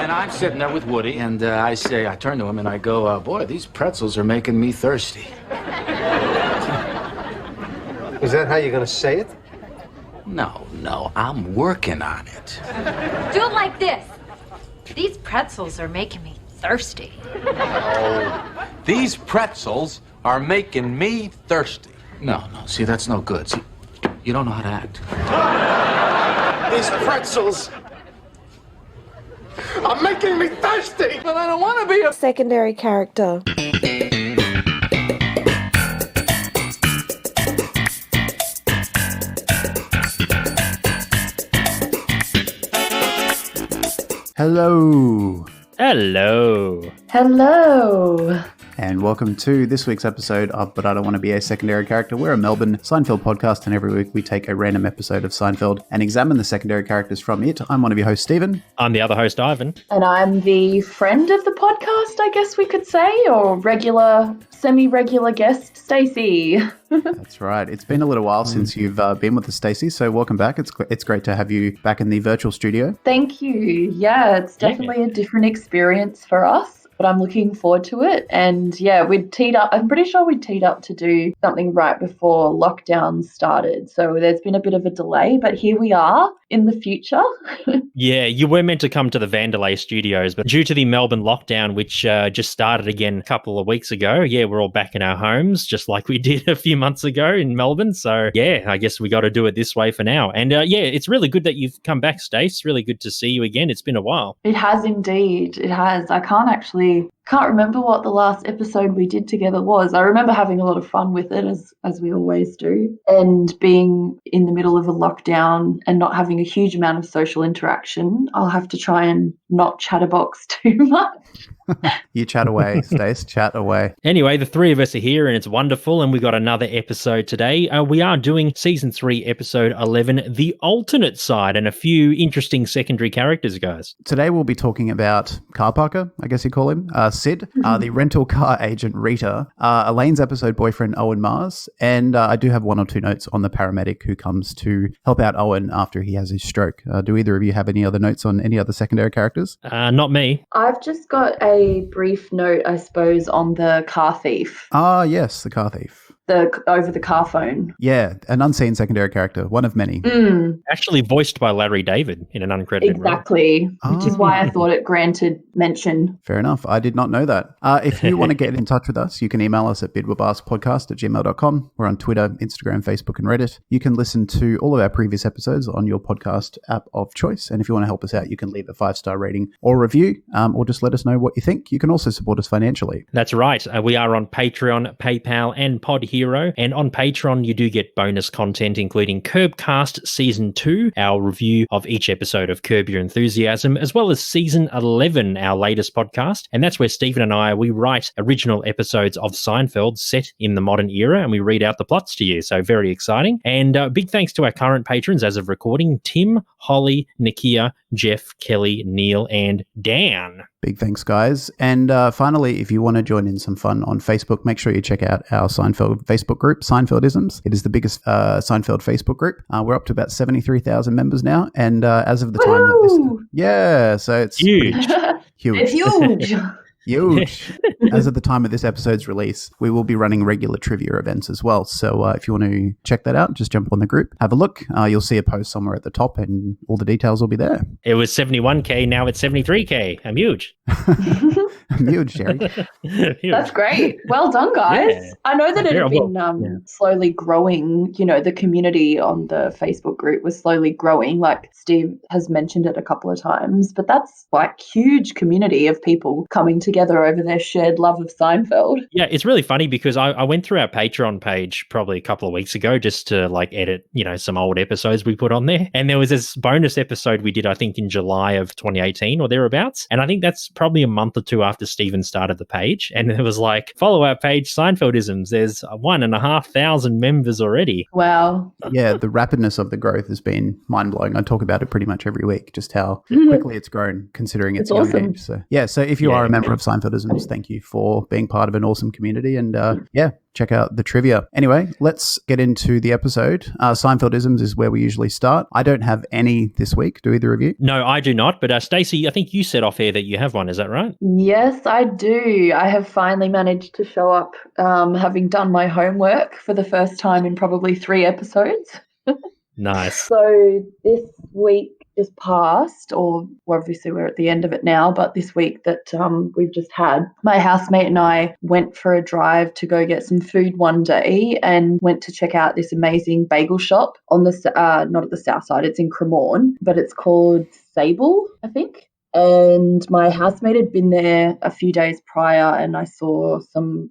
And I'm sitting there with Woody, and I turn to him and I go, boy, these pretzels are making me thirsty. Is that how you're going to say it? No, I'm working on it. Do it like this. These pretzels are making me thirsty. Oh, these pretzels are making me thirsty. No, see, that's no good. See, you don't know how to act. These pretzels are making me thirsty. But I don't want to be a secondary character. Hello. Hello. Hello. And welcome to this week's episode of But I Don't Want to Be a Secondary Character. We're a Melbourne Seinfeld podcast, and every week we take a random episode of Seinfeld and examine the secondary characters from it. I'm one of your hosts, Stephen. I'm the other host, Ivan. And I'm the friend of the podcast, I guess we could say, or semi-regular guest, Stacie. That's right. It's been a little while since you've been with us, Stacie, so welcome back. It's great to have you back in the virtual studio. Thank you. Yeah, it's definitely a different experience for us. But I'm looking forward to it. And yeah, we'd teed up. I'm pretty sure we'd teed up to do something right before lockdown started. So there's been a bit of a delay, but here we are in the future. Yeah, you were meant to come to the Vandelay studios, but due to the Melbourne lockdown, which just started again a couple of weeks ago, we're all back in our homes, just like we did a few months ago in Melbourne. So yeah, I guess we got to do it this way for now. And it's really good that you've come back, Stace. Really good to see you again. It's been a while. It has indeed. It has. I can't remember what the last episode we did together was. I remember having a lot of fun with it, as we always do, and being in the middle of a lockdown and not having a huge amount of social interaction. I'll have to try and not chatterbox too much. You chat away, Stace, chat away. Anyway, the three of us are here and it's wonderful, and we got another episode today. We are doing Season 3, Episode 11, The Alternate Side, and a few interesting secondary characters, guys. Today we'll be talking about car parker, I guess you call him, Sid, the rental car agent Rita, Elaine's episode boyfriend Owen Mars, and I do have one or two notes on the paramedic who comes to help out Owen after he has his stroke. Do either of you have any other notes on any other secondary characters? Not me. I've just got a brief note, I suppose, on the car thief. Ah, yes, the car thief. Over the car phone. Yeah, an unseen secondary character, one of many. Actually voiced by Larry David in an uncredited role. Exactly, which is why I thought it granted mention. Fair enough. I did not know that. If you want to get in touch with us, you can email us at bidwabaskpodcast@gmail.com. We're on Twitter, Instagram, Facebook, and Reddit. You can listen to all of our previous episodes on your podcast app of choice. And if you want to help us out, you can leave a 5-star rating or review, or just let us know what you think. You can also support us financially. That's right. We are on Patreon, PayPal, and Pod Hero. And on Patreon, you do get bonus content, including Curbcast Season 2, our review of each episode of Curb Your Enthusiasm, as well as Season 11, our latest podcast. And that's where Stephen and we write original episodes of Seinfeld set in the modern era, and we read out the plots to you. So very exciting. And big thanks to our current patrons as of recording: Tim, Holly, Nakia, Jeff, Kelly, Neil, and Dan. Big thanks, guys. And finally, if you want to join in some fun on Facebook, make sure you check out our Seinfeld Facebook group, Seinfeldisms. It is the biggest Seinfeld Facebook group. We're up to about 73,000 members now. And as of the time that this... Yeah, so it's huge. Huge. It's huge. Huge. As of the time of this episode's release, we will be running regular trivia events as well. So if you want to check that out, just jump on the group, have a look. You'll see a post somewhere at the top and all the details will be there. It was 71K, now it's 73K. I'm huge. I'm huge, Jerry. Huge. That's great. Well done, guys. Yeah. I know that it had been slowly growing. You know, the community on the Facebook group was slowly growing, like Steve has mentioned it a couple of times. But that's like huge community of people coming together over their shared love of Seinfeld. Yeah, it's really funny because I went through our Patreon page probably a couple of weeks ago just to like edit, some old episodes we put on there. And there was this bonus episode we did, I think, in July of 2018 or thereabouts. And I think that's probably a month or two after Stephen started the page. And it was like, follow our page, Seinfeldisms. There's 1,500 members already. Wow. Yeah, the rapidness of the growth has been mind-blowing. I talk about it pretty much every week, just how quickly it's grown considering its young awesome. age. So, yeah, so if you are a member of Seinfeldisms, thank you for being part of an awesome community. And check out the trivia. Anyway, let's get into the episode. Seinfeldisms is where we usually start. I don't have any this week. Do either of you? No, I do not. But Stacie, I think you said off air that you have one. Is that right? Yes, I do. I have finally managed to show up, having done my homework for the first time in probably 3 episodes. Nice. So this week just passed, or obviously we're at the end of it now, but this week that we've just had, my housemate and I went for a drive to go get some food one day and went to check out this amazing bagel shop on the, not at the south side, it's in Cremorne, but it's called Sable, I think. And my housemate had been there a few days prior, and I saw some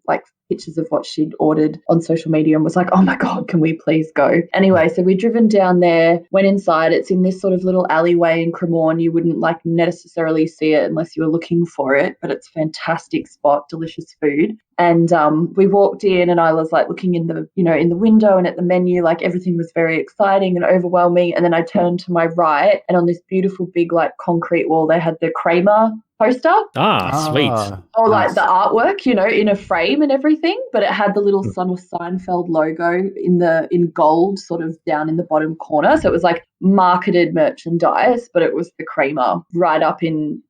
pictures of what she'd ordered on social media and was like, oh my God, can we please go? Anyway, so we'd driven down there, went inside. It's in this sort of little alleyway in Cremorne. You wouldn't necessarily see it unless you were looking for it, but it's a fantastic spot, delicious food. And we walked in and I was looking in the, in the window and at the menu, everything was very exciting and overwhelming. And then I turned to my right and on this beautiful big concrete wall, they had the Kramer poster. Sweet. Or the artwork, in a frame and everything, but it had the little Son of Seinfeld logo in gold sort of down in the bottom corner. So it was marketed merchandise, but it was the Kramer right up in,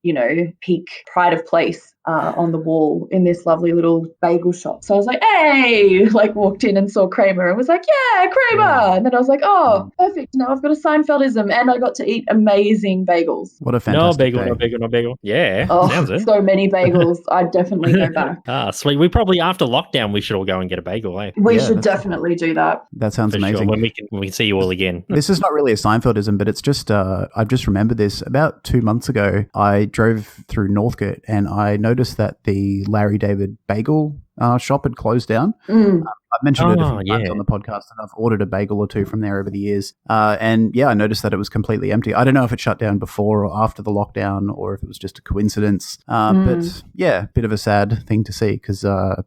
peak pride of place on the wall in this lovely little bagel shop. So I was like, hey, walked in and saw Kramer and was like, yeah, Kramer. Yeah. And then I was like, oh, perfect. Now I've got a Seinfeldism and I got to eat amazing bagels. What a fantastic No bagel. Yeah. Oh, sounds it. So many bagels. I'd definitely go back. Sweet. We probably, after lockdown, we should all go and get a bagel, eh? We should definitely do that. That sounds For amazing. Sure. When we can see you all again. This is not really a Seinfeldism, but it's just, I've just remembered this. About 2 months ago, I drove through Northcote and I noticed that the Larry David bagel shop had closed down. I've mentioned it a few times on the podcast, and I've ordered a bagel or two from there over the years. I noticed that it was completely empty. I don't know if it shut down before or after the lockdown or if it was just a coincidence. But yeah, bit of a sad thing to see because, a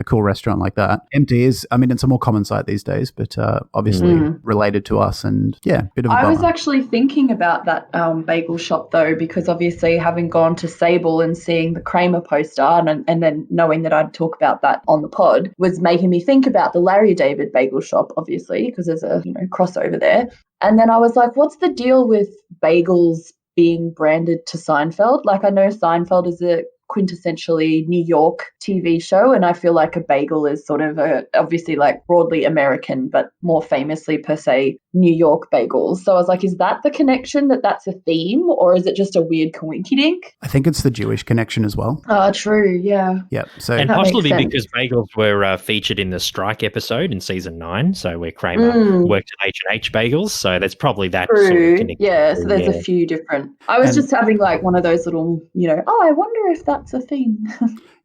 cool restaurant like that. Empty is, it's a more common sight these days, but obviously related to us and bit of a bummer. I was actually thinking about that bagel shop though, because obviously having gone to Sable and seeing the Kramer poster and then knowing that I'd talk about that on the pod was making me think about the Larry David bagel shop, obviously, because there's a crossover there. And then I was like, what's the deal with bagels being branded to Seinfeld? I know Seinfeld is a quintessentially New York TV show, and I feel like a bagel is sort of obviously broadly American, but more famously per se New York bagels. So I was like, is that the connection, that's a theme, or is it just a weird coinkydink? I think it's the Jewish connection as well. True, yeah. Yeah. So and possibly because bagels were featured in the Strike episode in season 9, so where Kramer worked at H&H Bagels, so that's probably that True. sort of connection. Yeah, so there's a few different. I was just having one of those little, I wonder if that's a thing.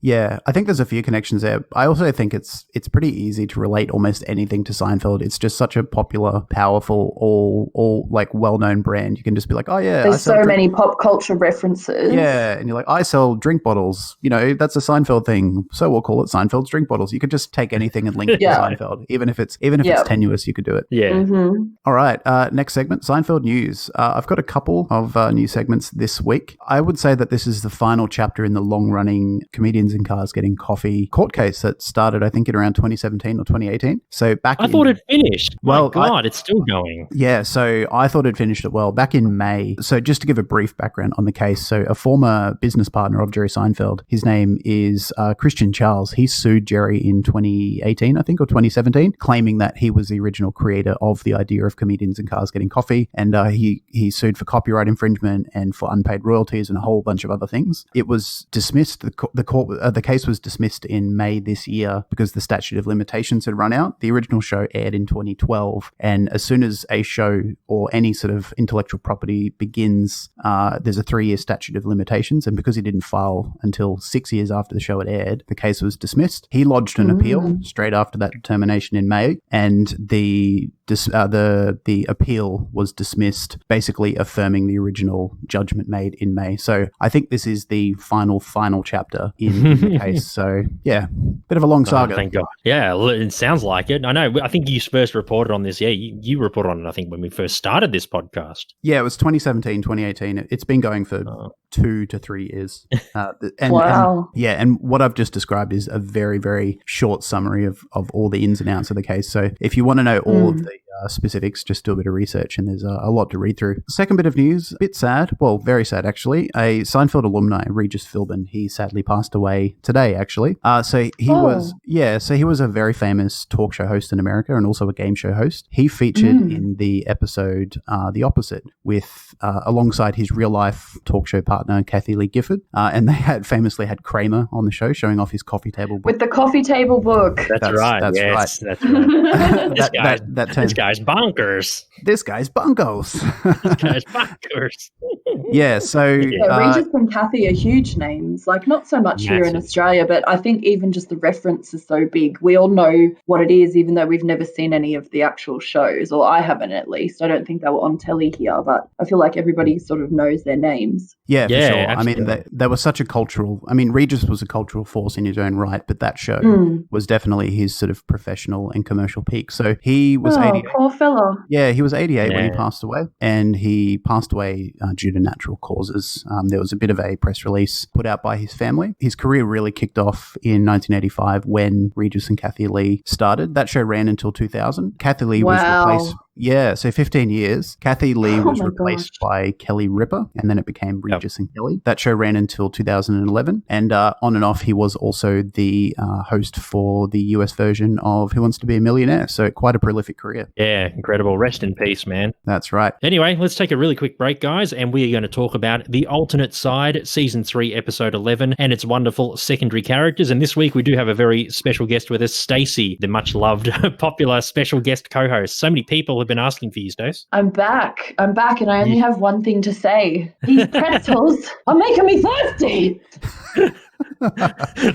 Yeah, I think there's a few connections there. I also think it's pretty easy to relate almost anything to Seinfeld. It's just such a popular, powerful, all well-known brand. You can just be like, oh yeah, there's so many pop culture references. Yeah, and you're like, I sell drink bottles. That's a Seinfeld thing, so we'll call it Seinfeld's drink bottles. You could just take anything and link it to Seinfeld, even if it's tenuous. You could do it. Yeah. Mm-hmm. All right. Next segment, Seinfeld news. I've got a couple of new segments this week. I would say that this is the final chapter in the long-running Comedians in Cars Getting Coffee court case that started, I think, in around 2017 or 2018. So I thought it finished. Well, God, it's still going. Yeah, so I thought it finished it well back in May. So just to give a brief background on the case, so a former business partner of Jerry Seinfeld, his name is Christian Charles. He sued Jerry in 2018, I think, or 2017, claiming that he was the original creator of the idea of Comedians in Cars Getting Coffee, and he sued for copyright infringement and for unpaid royalties and a whole bunch of other things. It was dismissed. The case was dismissed in May this year because the statute of limitations had run out. The original show aired in 2012, and as soon as a show or any sort of intellectual property begins, there's a 3-year statute of limitations, and because he didn't file until 6 years after the show had aired, the case was dismissed. He lodged an appeal straight after that determination in May, and the the appeal was dismissed, basically affirming the original judgment made in May. So I think this is the final chapter in the case. So yeah, bit of a long saga. Thank God. Yeah, it sounds like it. I know. I think you first reported on this. Yeah, you reported on it, I think, when we first started this podcast. Yeah, it was 2017, 2018. It's been going for 2 to 3 years. Wow. And what I've just described is a very, very short summary of all the ins and outs of the case. So if you want to know all of the specifics, just do a bit of research, and there's a lot to read through. Second bit of news, a bit sad, well, very sad actually. A Seinfeld alumni, Regis Philbin, he sadly passed away today actually. So he was a very famous talk show host in America and also a game show host. He featured in the episode The Opposite with alongside his real life talk show partner Kathy Lee Gifford, and they had famously had Kramer on the show showing off his coffee table book. With the coffee table book. That's right. That's yes, right. That's right. This guy's bonkers. This guy's bungos. This guy's bonkers. Yeah, so Regis and Kathy are huge names. Like, not so much here in Australia, but I think even just the reference is so big. We all know what it is, even though we've never seen any of the actual shows, or I haven't at least. I don't think they were on telly here, but I feel like everybody sort of knows their names. Yeah, for sure. Absolutely. I mean, they were such a cultural... I mean, Regis was a cultural force in his own right, but that show was definitely his sort of professional and commercial peak. So he was 88. Poor fella. Yeah, he was 88 when he passed away, and he passed away due to natural causes. There was a bit of a press release put out by his family. His career really kicked off in 1985 when Regis and Kathy Lee started. That show ran until 2000. Kathy Lee was replaced... Yeah, so 15 years. Kathy Lee was replaced by Kelly Ripa, and then it became Regis and Kelly. That show ran until 2011, and on and off, he was also the host for the US version of Who Wants to Be a Millionaire, so quite a prolific career. Yeah, incredible. Rest in peace, man. That's right. Anyway, let's take a really quick break, guys, and we are going to talk about The Alternate Side, Season 3, Episode 11, and its wondrful secondary characters. And this week, we do have a very special guest with us, Stacie, the much-loved, popular special guest co-host. So many people have been asking for you, Stace. I'm back, and I only have one thing to say. These pretzels are making me thirsty.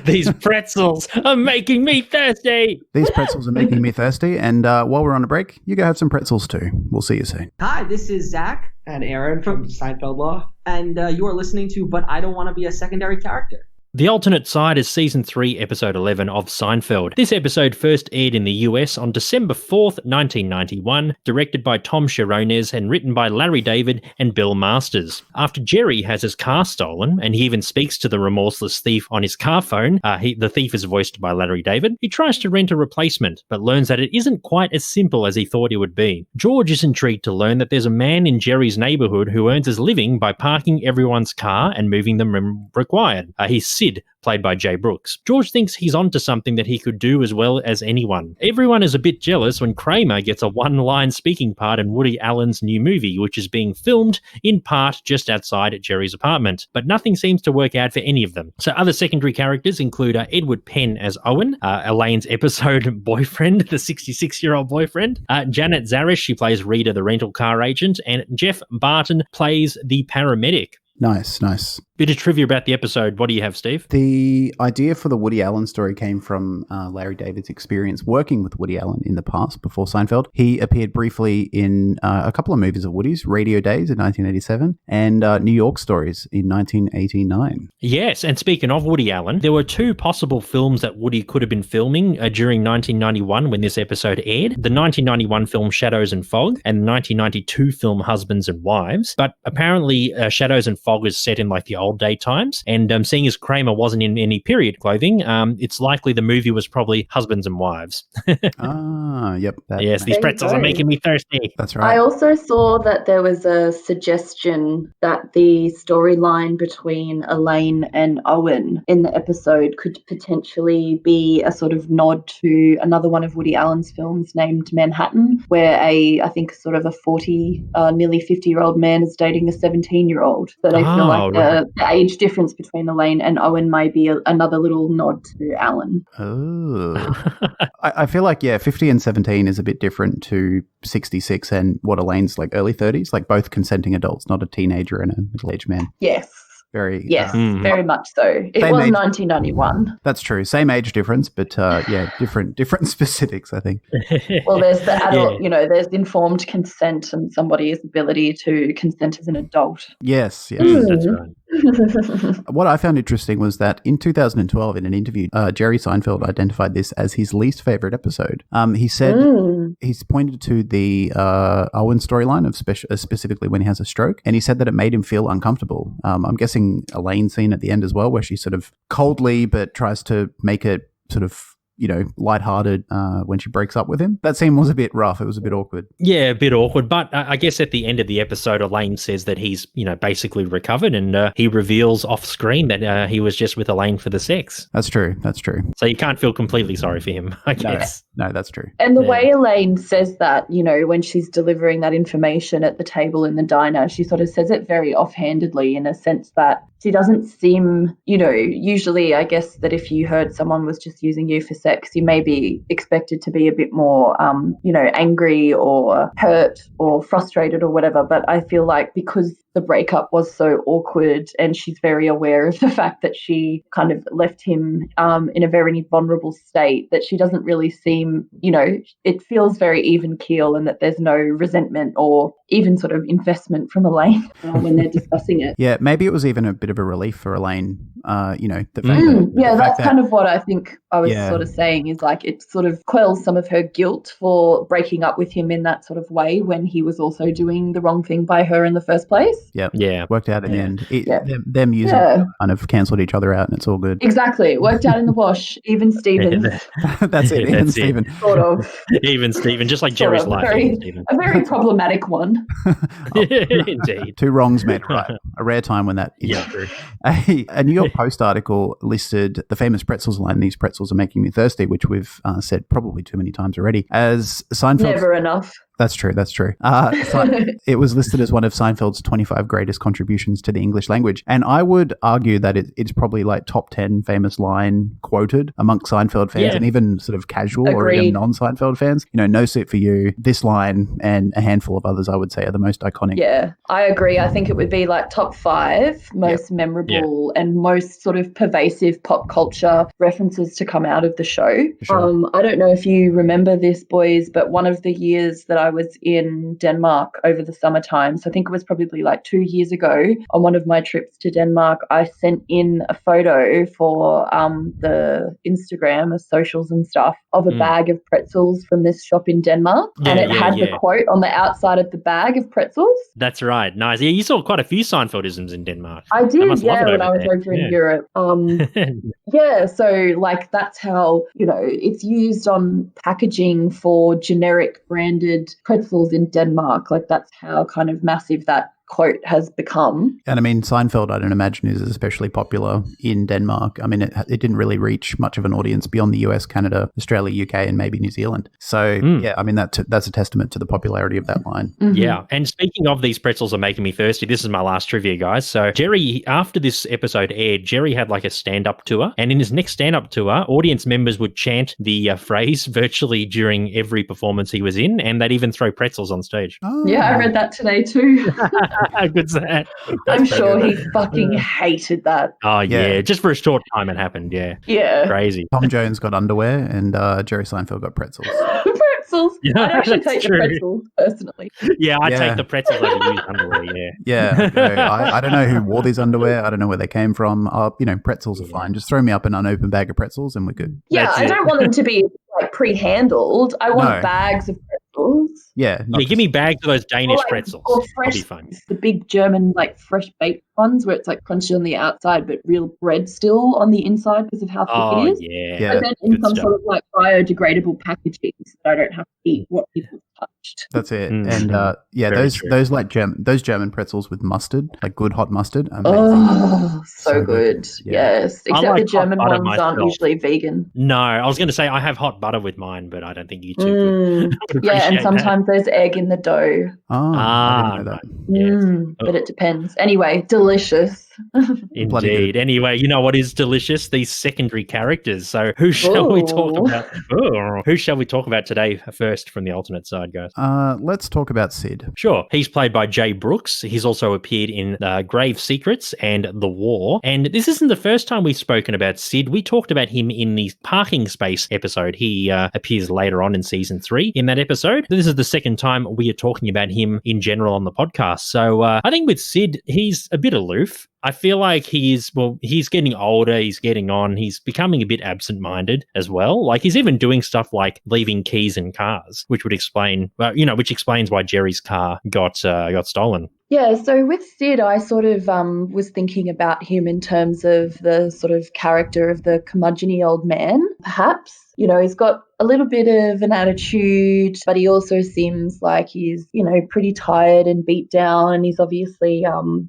These pretzels are making me thirsty. These pretzels are making me thirsty, and while we're on a break, you go have some pretzels too. We'll see you soon. Hi, this is Zach and Aaron from Seinfeld Law, and you are listening to But I Don't Want to Be a Secondary Character. The Alternate Side is Season 3, Episode 11 of Seinfeld. This episode first aired in the US on December 4th, 1991, directed by Tom Sharones and written by Larry David and Bill Masters. After Jerry has his car stolen, and he even speaks to the remorseless thief on his car phone, the thief is voiced by Larry David, he tries to rent a replacement, but learns that it isn't quite as simple as he thought it would be. George is intrigued to learn that there's a man in Jerry's neighborhood who earns his living by parking everyone's car and moving them when required. He's Sid, played by Jay Brooks. George thinks he's onto something that he could do as well as anyone. Everyone is a bit jealous when Kramer gets a one-line speaking part in Woody Allen's new movie, which is being filmed in part just outside Jerry's apartment. But nothing seems to work out for any of them. So other secondary characters include Edward Penn as Owen, Elaine's episode boyfriend, the 66-year-old boyfriend. Janet Zarish, she plays Rita, the rental car agent. And Jeff Barton plays the paramedic. Nice. Bit of trivia about the episode. What do you have, Steve? The idea for the Woody Allen story came from Larry David's experience working with Woody Allen in the past before Seinfeld. He appeared briefly in a couple of movies of Woody's, Radio Days in 1987 and New York Stories in 1989. Yes, and speaking of Woody Allen, there were two possible films that Woody could have been filming during 1991 when this episode aired. The 1991 film Shadows and Fog and the 1992 film Husbands and Wives. But apparently Shadows and Fog is set in like the old day times, and seeing as Kramer wasn't in any period clothing, it's likely the movie was probably Husbands and Wives. Yep. Yes, these pretzels are making me thirsty. That's right. I also saw that there was a suggestion that the storyline between Elaine and Owen in the episode could potentially be a sort of nod to another one of Woody Allen's films named Manhattan, where I think sort of a nearly 50-year-old man is dating a 17-year-old. But I feel like the age difference between Elaine and Owen may be another little nod to Alan. Oh. I feel like, 50 and 17 is a bit different to 66 and what Elaine's like early 30s, like both consenting adults, not a teenager and a middle-aged man. Yes. Very. Yes, very much so. It Same was age. 1991. That's true. Same age difference, but yeah, different specifics, I think. Well, there's the adult, there's informed consent and somebody's ability to consent as an adult. Yes. That's right. What I found interesting was that in 2012, in an interview, Jerry Seinfeld identified this as his least favorite episode. He said he's pointed to the Owen storyline of specifically when he has a stroke, and he said that it made him feel uncomfortable. I'm guessing Elaine scene at the end as well, where she sort of coldly but tries to make it sort of lighthearted when she breaks up with him. That scene was a bit rough. It was a bit awkward. Yeah, a bit awkward. But I guess at the end of the episode, Elaine says that he's, basically recovered, and he reveals off screen that he was just with Elaine for the sex. That's true. So you can't feel completely sorry for him, I guess. No, that's true. And the way Elaine says that, when she's delivering that information at the table in the diner, she sort of says it very offhandedly in a sense that she doesn't seem, usually I guess that if you heard someone was just using you for sex, you may be expected to be a bit more, angry or hurt or frustrated or whatever. But I feel like because the breakup was so awkward and she's very aware of the fact that she kind of left him in a very vulnerable state, that she doesn't really seem, it feels very even keel, and that there's no resentment or even sort of investment from Elaine when they're discussing it. Yeah, maybe it was even a bit of a relief for Elaine, the fact that's kind of what I think I was sort of saying, is like it sort of quells some of her guilt for breaking up with him in that sort of way when he was also doing the wrong thing by her in the first place. Yeah. Worked out in the end. Them using kind of cancelled each other out, and it's all good. Exactly. It worked out in the wash. Even Steven. That's it. Even Steven. Sort of. Even Steven, just like Jerry's life. A very problematic one. Indeed. Two wrongs made right. A rare time when that is. Yeah, true. A New York Post article listed the famous pretzels line, "These pretzels are making me thirsty," which we've said probably too many times already, as Seinfeld. Never enough. That's true. It was listed as one of Seinfeld's 25 greatest contributions to the English language. And I would argue that it's probably like top 10 famous line quoted amongst Seinfeld fans and even sort of casual or even non-Seinfeld fans. No Suit for You, this line, and a handful of others I would say are the most iconic. Yeah, I agree. I think it would be like top 5 most memorable and most sort of pervasive pop culture references to come out of the show. Sure. I don't know if you remember this, boys, but one of the years that I was in Denmark over the summertime, so I think it was probably like 2 years ago, on one of my trips to Denmark, I sent in a photo for the Instagram, the socials and stuff, of a bag of pretzels from this shop in Denmark, and it had the quote on the outside of the bag of pretzels. That's right. Nice. Yeah, you saw quite a few Seinfeldisms in Denmark. I did, when I was over in Europe. So like that's how, it's used on packaging for generic branded pretzels in Denmark. Like that's how kind of massive that quote has become. And I mean, Seinfeld, I don't imagine, is especially popular in Denmark. I mean, it didn't really reach much of an audience beyond the US, Canada, Australia, UK, and maybe New Zealand. So, I mean, that's a testament to the popularity of that line. Mm-hmm. Yeah. And speaking of These Pretzels Are Making Me Thirsty, this is my last trivia, guys. So Jerry, after this episode aired, Jerry had like a stand-up tour. And in his next stand-up tour, audience members would chant the phrase virtually during every performance he was in. And they'd even throw pretzels on stage. Oh. Yeah, I read that today too. How good's that? I'm sure he fucking hated that. Oh, yeah. Just for a short time it happened, Yeah. Crazy. Tom Jones got underwear and Jerry Seinfeld got pretzels. Pretzels? Yeah, I'd actually take true. the pretzels, personally. Yeah, I'd take the pretzels over used underwear, I don't know who wore these underwear. I don't know where they came from. Pretzels are fine. Just throw me up an unopened bag of pretzels and we're good. Yeah, I don't want them to be like pre-handled. I want bags of pretzels. Yeah. Give me bags of those Danish pretzels. Or fresh, that'll be fun. the big German, like fresh baked ones where it's like crunchy on the outside but real bread still on the inside because of how thick it is. Yeah. But then in some sort of like biodegradable packaging so that I don't have to eat what people touched. That's it. And those like those German pretzels with mustard, like good hot mustard. Amazing. Oh, so good. Yeah. Yes. Except the German ones myself. aren't usually vegan. No, I was going to say I have hot butter with mine, but I don't think you two would. Yeah, and sometimes there's egg in the dough. I didn't know that. But it depends. Anyway, delicious. Bloody Indeed. good. Anyway, you know what is delicious? These secondary characters. So who shall we talk Ooh. about? Oh, who shall we talk about today first from the alternate side, guys? Let's talk about Sid. Sure. He's played by Jay Brooks. He's also appeared in Grave Secrets and The War. And this isn't the first time we've spoken about Sid. We talked about him in the parking space episode. He appears later on in season 3 in that episode. This is the second time we are talking about him in general on the podcast. So I think with Sid, he's a bit aloof. I feel like he's getting older, he's getting on, he's becoming a bit absent-minded as well. Like he's even doing stuff like leaving keys in cars, which would explain, which explains why Jerry's car got stolen. Yeah, so with Sid, I sort of was thinking about him in terms of the sort of character of the curmudgeon-y old man, perhaps. You know, he's got a little bit of an attitude, but he also seems like he's, pretty tired and beat down. And he's obviously,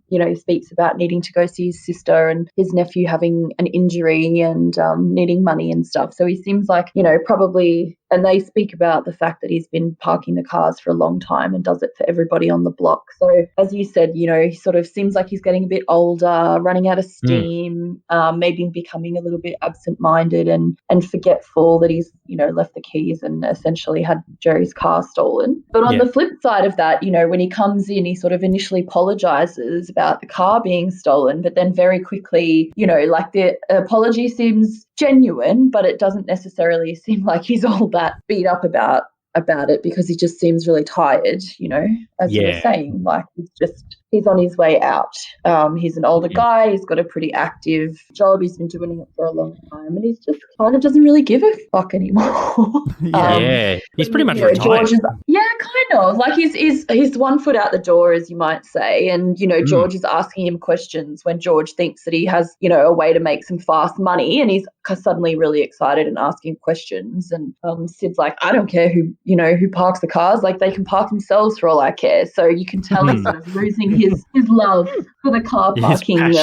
he speaks about needing to go see his sister and his nephew having an injury and needing money and stuff. So he seems like, probably, and they speak about the fact that he's been parking the cars for a long time and does it for everybody on the block. So as you said, he sort of seems like he's getting a bit older, running out of steam, maybe becoming a little bit absent-minded and forgetful that he's, left the keys and essentially had Jerry's car stolen. But on the flip side of that, when he comes in, he sort of initially apologizes about the car being stolen, but then very quickly, the apology seems genuine, but it doesn't necessarily seem like he's all that beat up about it because he just seems really tired, as you were saying, like he's on his way out. He's an older guy, he's got a pretty active job, he's been doing it for a long time, and he's just kind of doesn't really give a fuck anymore. He's pretty much retired. Kind of. Like he's 1 foot out the door, as you might say, and George is asking him questions when George thinks that he has, a way to make some fast money, and he's suddenly really excited and asking questions, and Sid's like, I don't care who parks the cars, like they can park themselves for all I care. So you can tell he's sort of losing his love for the car parking. His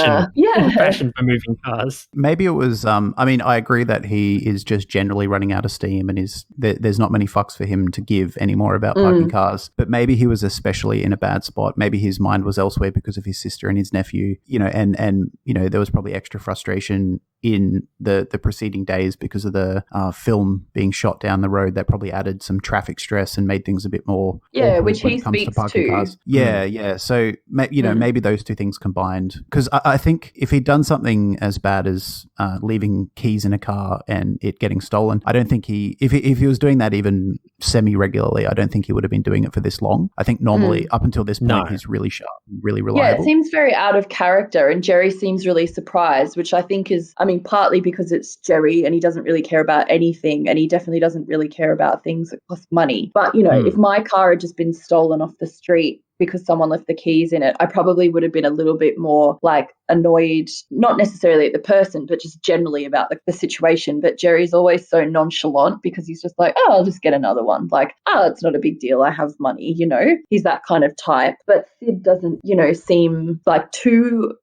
passion for moving cars. Maybe it was, I agree that he is just generally running out of steam and there's not many fucks for him to give anymore about parking cars, but maybe he was especially in a bad spot. Maybe his mind was elsewhere because of his sister and his nephew, and there was probably extra frustration in the preceding days because of the film being shot down the road. That probably added some traffic stress and made things a bit more which he speaks to. Cars. Yeah. So maybe those two things combined, because I think if he'd done something as bad as leaving keys in a car and it getting stolen, I don't think if he was doing that even semi-regularly, I don't think he would have been doing it for this long. I think normally up until this point he's really sharp, really reliable. Yeah, it seems very out of character, and Jerry seems really surprised, which I think is, partly because it's Jerry and he doesn't really care about anything, and he definitely doesn't really care about things that cost money. But, if my car had just been stolen off the street because someone left the keys in it, I probably would have been a little bit more annoyed, not necessarily at the person, but just generally about the situation. But Jerry's always so nonchalant because he's just like, oh, I'll just get another one. It's not a big deal. I have money, He's that kind of type. But Sid doesn't, seem too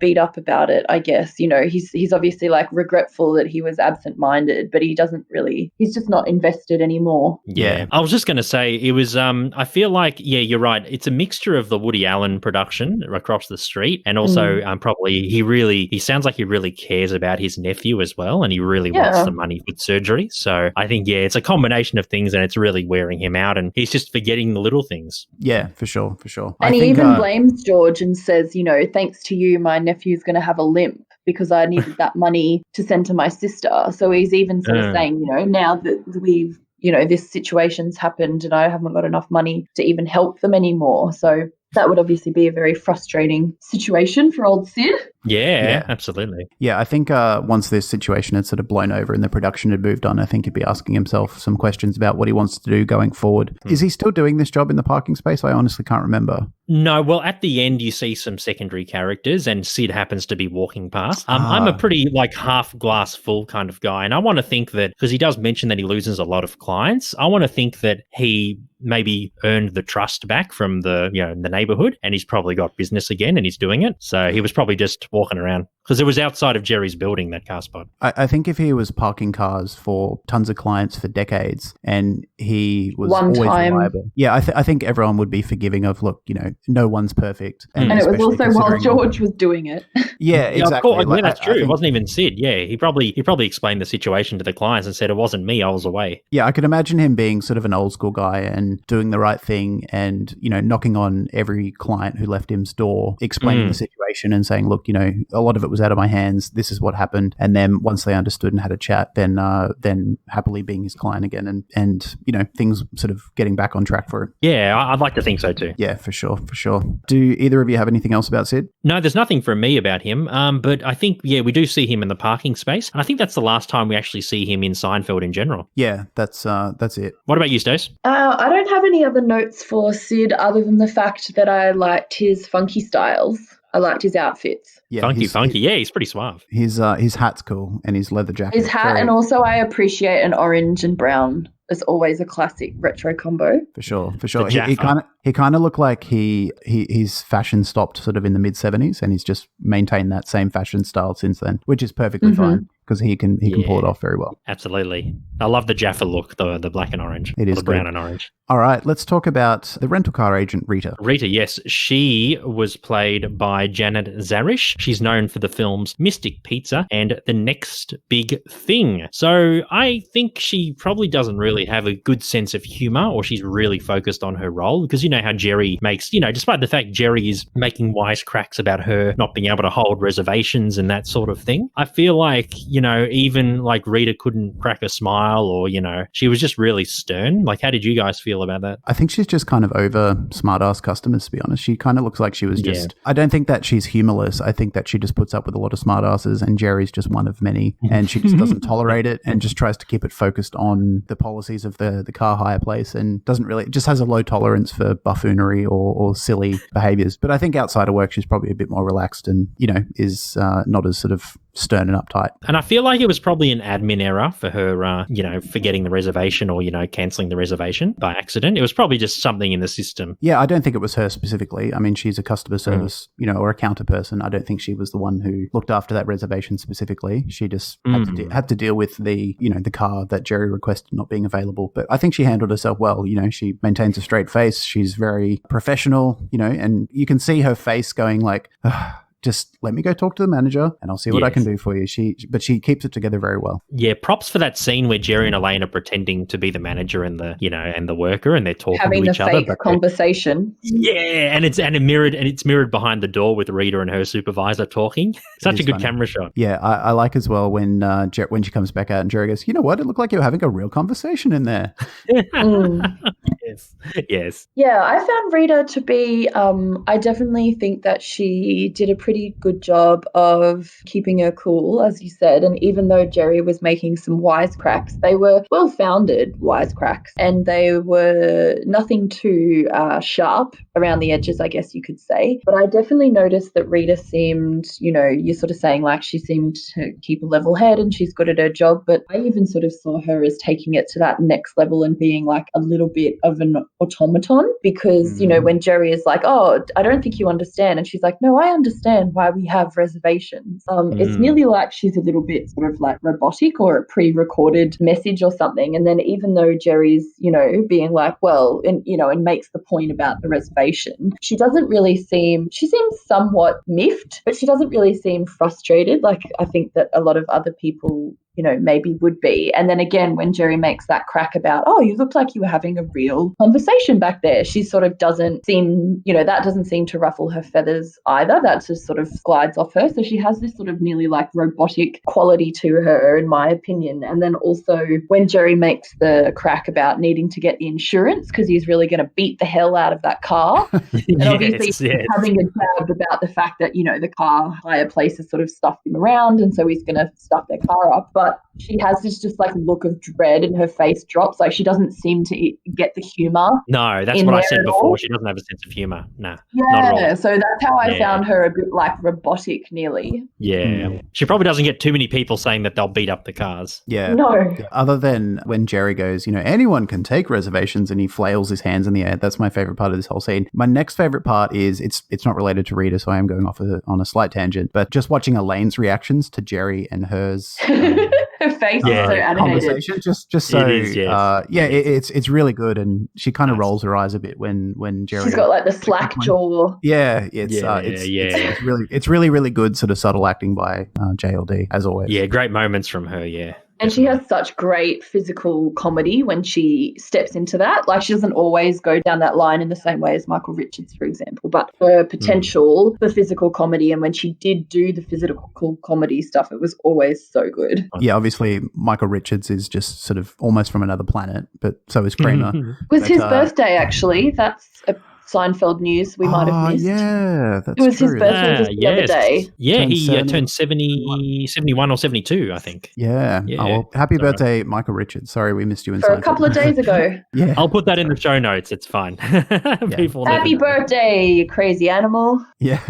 beat up about it, I guess. He's obviously regretful that he was absent-minded, but he's just not invested anymore. Yeah. I was just going to say, it was, I feel like, you're right. It's a mixture of the Woody Allen production across the street, and also probably he sounds like he really cares about his nephew as well, and he really wants the money for surgery. So I think, it's a combination of things, and it's really wearing him out, and he's just forgetting the little things. Yeah, for sure. And he even blames George and says, thanks to you, my nephew's going to have a limp because I needed that money to send to my sister. So he's even sort of saying, now that we've, this situation's happened and I haven't got enough money to even help them anymore. So that would obviously be a very frustrating situation for old Sid. Yeah, absolutely. Yeah, I think once this situation had sort of blown over and the production had moved on, I think he'd be asking himself some questions about what he wants to do going forward. Is he still doing this job in the parking space? I honestly can't remember. No, well, at the end, you see some secondary characters, and Sid happens to be walking past. I'm a pretty, half glass full kind of guy, and I want to think that, because he does mention that he loses a lot of clients, I want to think that he maybe earned the trust back from the neighborhood, and he's probably got business again, and he's doing it. So he was probably just walking around, because it was outside of Jerry's building, that car spot. I think if he was parking cars for tons of clients for decades and he was always reliable, I think everyone would be forgiving of, look, no one's perfect. And it was especially also while considering- George was doing it. Yeah, exactly. Of course, Like, that's I true. It think- wasn't even Sid. Yeah, he probably explained the situation to the clients and said it wasn't me. I was away. Yeah, I could imagine him being sort of an old school guy and doing the right thing and, knocking on every client who left him's door, explaining the situation and saying, look, a lot of it was out of my hands. This is what happened. And then once they understood and had a chat, then happily being his client again and things sort of getting back on track for it. Yeah, I'd like to think so too. Yeah, for sure. Do either of you have anything else about Sid? No, there's nothing from me about him. But I think, we do see him in the parking space. And I think that's the last time we actually see him in Seinfeld in general. Yeah, that's it. What about you, Stace? I don't have any other notes for Sid other than the fact that I liked his funky styles. I liked his outfits. Yeah, funky. Yeah, he's pretty suave. His hat's cool and his leather jacket. His hat, and also I appreciate an orange and brown. It's always a classic retro combo. For sure. The He kind of looked like his fashion stopped sort of in the mid-70s, and he's just maintained that same fashion style since then, which is perfectly fine because he can pull it off very well. Absolutely. I love the Jaffa look, the black and orange. It is the brown good. and orange. All right, let's talk about the rental car agent, Rita. Rita, yes. She was played by Janet Zarish. She's known for the films Mystic Pizza and The Next Big Thing. So I think she probably doesn't really have a good sense of humor, or she's really focused on her role, because you know how Jerry makes, despite the fact Jerry is making wisecracks about her not being able to hold reservations and that sort of thing, I feel like, even like Rita couldn't crack a smile, or, she was just really stern. Like, how did you guys feel about that? I think she's just kind of over smart-ass customers, to be honest. She kind of looks like she was just... I don't think that she's humorless. I think that she just puts up with a lot of smart-asses, and Jerry's just one of many, and she just doesn't tolerate it and just tries to keep it focused on the policies of the car hire place, and just has a low tolerance for buffoonery or silly behaviors. But I think outside of work, she's probably a bit more relaxed and, is not as sort of stern and uptight. And I feel like it was probably an admin error for her, forgetting the reservation or, cancelling the reservation by accident. It was probably just something in the system. Yeah, I don't think it was her specifically. I mean, she's a customer service, or a counter person. I don't think she was the one who looked after that reservation specifically. She just had to deal with the, the car that Jerry requested not being available. But I think she handled herself well. She maintains a straight face. She's very professional, and you can see her face going like, just let me go talk to the manager and I'll see what I can do for you. But she keeps it together very well. Yeah, props for that scene where Jerry and Elaine are pretending to be the manager and the, and the worker, and they're talking having to each other. Having a fake conversation. Yeah, and it's mirrored behind the door with Rita and her supervisor talking. Such a good camera shot. Yeah, I like as well when she comes back out and Jerry goes, you know what? It looked like you were having a real conversation in there. Yes. Yeah, I found Rita to be, I definitely think that she did a pretty good job of keeping her cool, as you said. And even though Jerry was making some wisecracks, they were well-founded wisecracks, and they were nothing too sharp around the edges, I guess you could say. But I definitely noticed that Rita seemed, you're sort of saying like she seemed to keep a level head and she's good at her job. But I even sort of saw her as taking it to that next level and being like a little bit of an automaton, because, when Jerry is like, oh, I don't think you understand. And she's like, no, I understand why we have reservations. It's nearly like she's a little bit sort of like robotic or a pre-recorded message or something. And then even though Jerry's, being like, well, and makes the point about the reservation, she seems somewhat miffed, but she doesn't really seem frustrated. Like I think that a lot of other people maybe would be. And then again, when Jerry makes that crack about, oh, you looked like you were having a real conversation back there, she sort of doesn't seem, that doesn't seem to ruffle her feathers either. That just sort of glides off her. So she has this sort of nearly like robotic quality to her, in my opinion. And then also when Jerry makes the crack about needing to get the insurance because he's really going to beat the hell out of that car. And obviously having a jab about the fact that, the car hire place has sort of stuffed him around, and so he's going to stuff their car up. But she has this just like look of dread and her face drops. Like she doesn't seem to get the humor. No, that's what I said before. She doesn't have a sense of humor. No. Yeah, so that's how I found her a bit like robotic nearly. Yeah. She probably doesn't get too many people saying that they'll beat up the cars. Yeah. No. Other than when Jerry goes, anyone can take reservations, and he flails his hands in the air. That's my favorite part of this whole scene. My next favorite part is it's not related to Rita, so I am going off on a slight tangent, but just watching Elaine's reactions to Jerry and hers. Her face Yeah. is so animated. conversation. Just so It is, yes. it's really good, and she kind of rolls her eyes a bit when Jerry. She's got like the slack jaw. Yeah, it's really good sort of subtle acting by JLD as always. Yeah, great moments from her, yeah. And she has such great physical comedy when she steps into that. Like, she doesn't always go down that line in the same way as Michael Richards, for example, but her potential for physical comedy, and when she did do the physical comedy stuff, it was always so good. Yeah, obviously Michael Richards is just sort of almost from another planet, but so is Kramer. It was his birthday, actually. That's a Seinfeld news we might have missed. Yeah, that's It was his true. birthday just the other day. Yeah, Turned he turned 71 or 72, I think. Yeah. Yeah. Oh, well, happy birthday, Michael Richards. Sorry we missed you in For a Seinfeld. couple of days ago. Yeah. I'll put that in the show notes. It's fine. People never Happy know. birthday, you crazy animal. Yeah.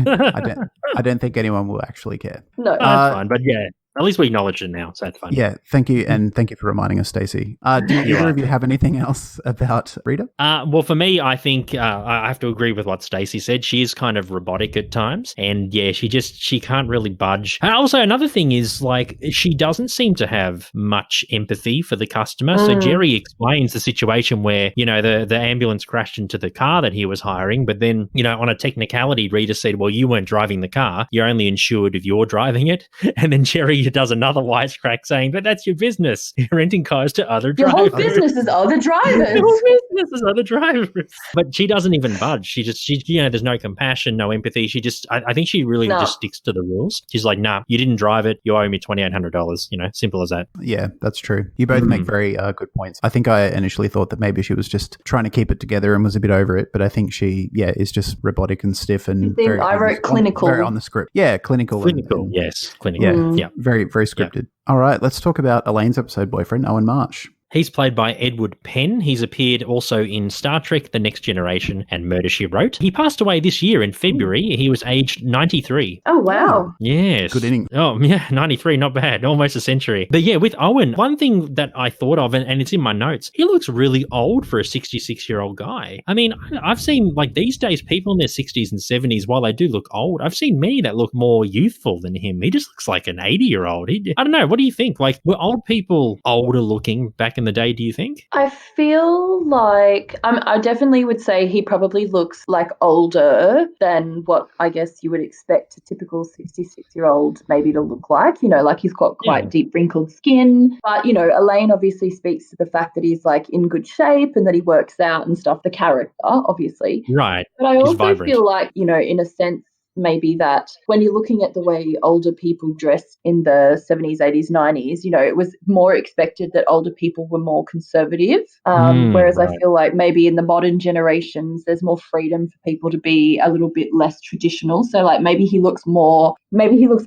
I don't think anyone will actually care. No. That's fine, but yeah. At least we acknowledge it now, so that's fine. Yeah, thank you, and thank you for reminding us, Stacie. Do either of you have anything else about Rita? Well, for me, I think I have to agree with what Stacie said. She is kind of robotic at times, and yeah, she can't really budge. And also, another thing is, like, she doesn't seem to have much empathy for the customer. So Jerry explains the situation where, you know, the ambulance crashed into the car that he was hiring, but then, you know, on a technicality, Rita said, well, you weren't driving the car. You're only insured if you're driving it. And then Jerry does another wisecrack saying, but that's your business. You're renting cars to other Your drivers. whole business is other drivers. Your whole business is other drivers. But she doesn't even budge. She you know, there's no compassion, no empathy. She just, I think she really just sticks to the rules. She's like, nah, you didn't drive it. You owe me $2,800. You know, simple as that. Yeah, that's true. You both make very good points. I think I initially thought that maybe she was just trying to keep it together and was a bit over it, but I think she, is just robotic and stiff and I wrote clinical. Very on the script. Yeah, clinical. Yes. Clinical. Yeah, very, very scripted. All right, let's talk about Elaine's episode boyfriend, Owen Marsh. He's played by Edward Penn. He's appeared also in Star Trek, The Next Generation, and Murder, She Wrote. He passed away this year in February. He was aged 93. Oh, wow. Yes. Good inning. Oh, yeah, 93, not bad. Almost a century. But yeah, with Owen, one thing that I thought of, and it's in my notes, he looks really old for a 66-year-old guy. I mean, I've seen, like, these days, people in their 60s and 70s, while they do look old, I've seen many that look more youthful than him. He just looks like an 80-year-old. I don't know. What do you think? Like, were old people older looking back in the day, do you think? I feel like I definitely would say he probably looks like older than what I guess you would expect a typical 66-year-old maybe to look like. You know, like he's got quite deep wrinkled skin. But, you know, Elaine obviously speaks to the fact that he's like in good shape and that he works out and stuff, the character, obviously. Right. But I also vibrant. feel like, you know, in a sense, maybe that when you're looking at the way older people dressed in the 70s, 80s, 90s, you know, it was more expected that older people were more conservative. Whereas I feel like maybe in the modern generations, there's more freedom for people to be a little bit less traditional. So like maybe he looks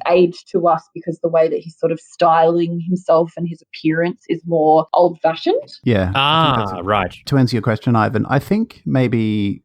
aged to us because the way that he's sort of styling himself and his appearance is more old fashioned. Yeah. Right. To answer your question, Ivan, I think maybe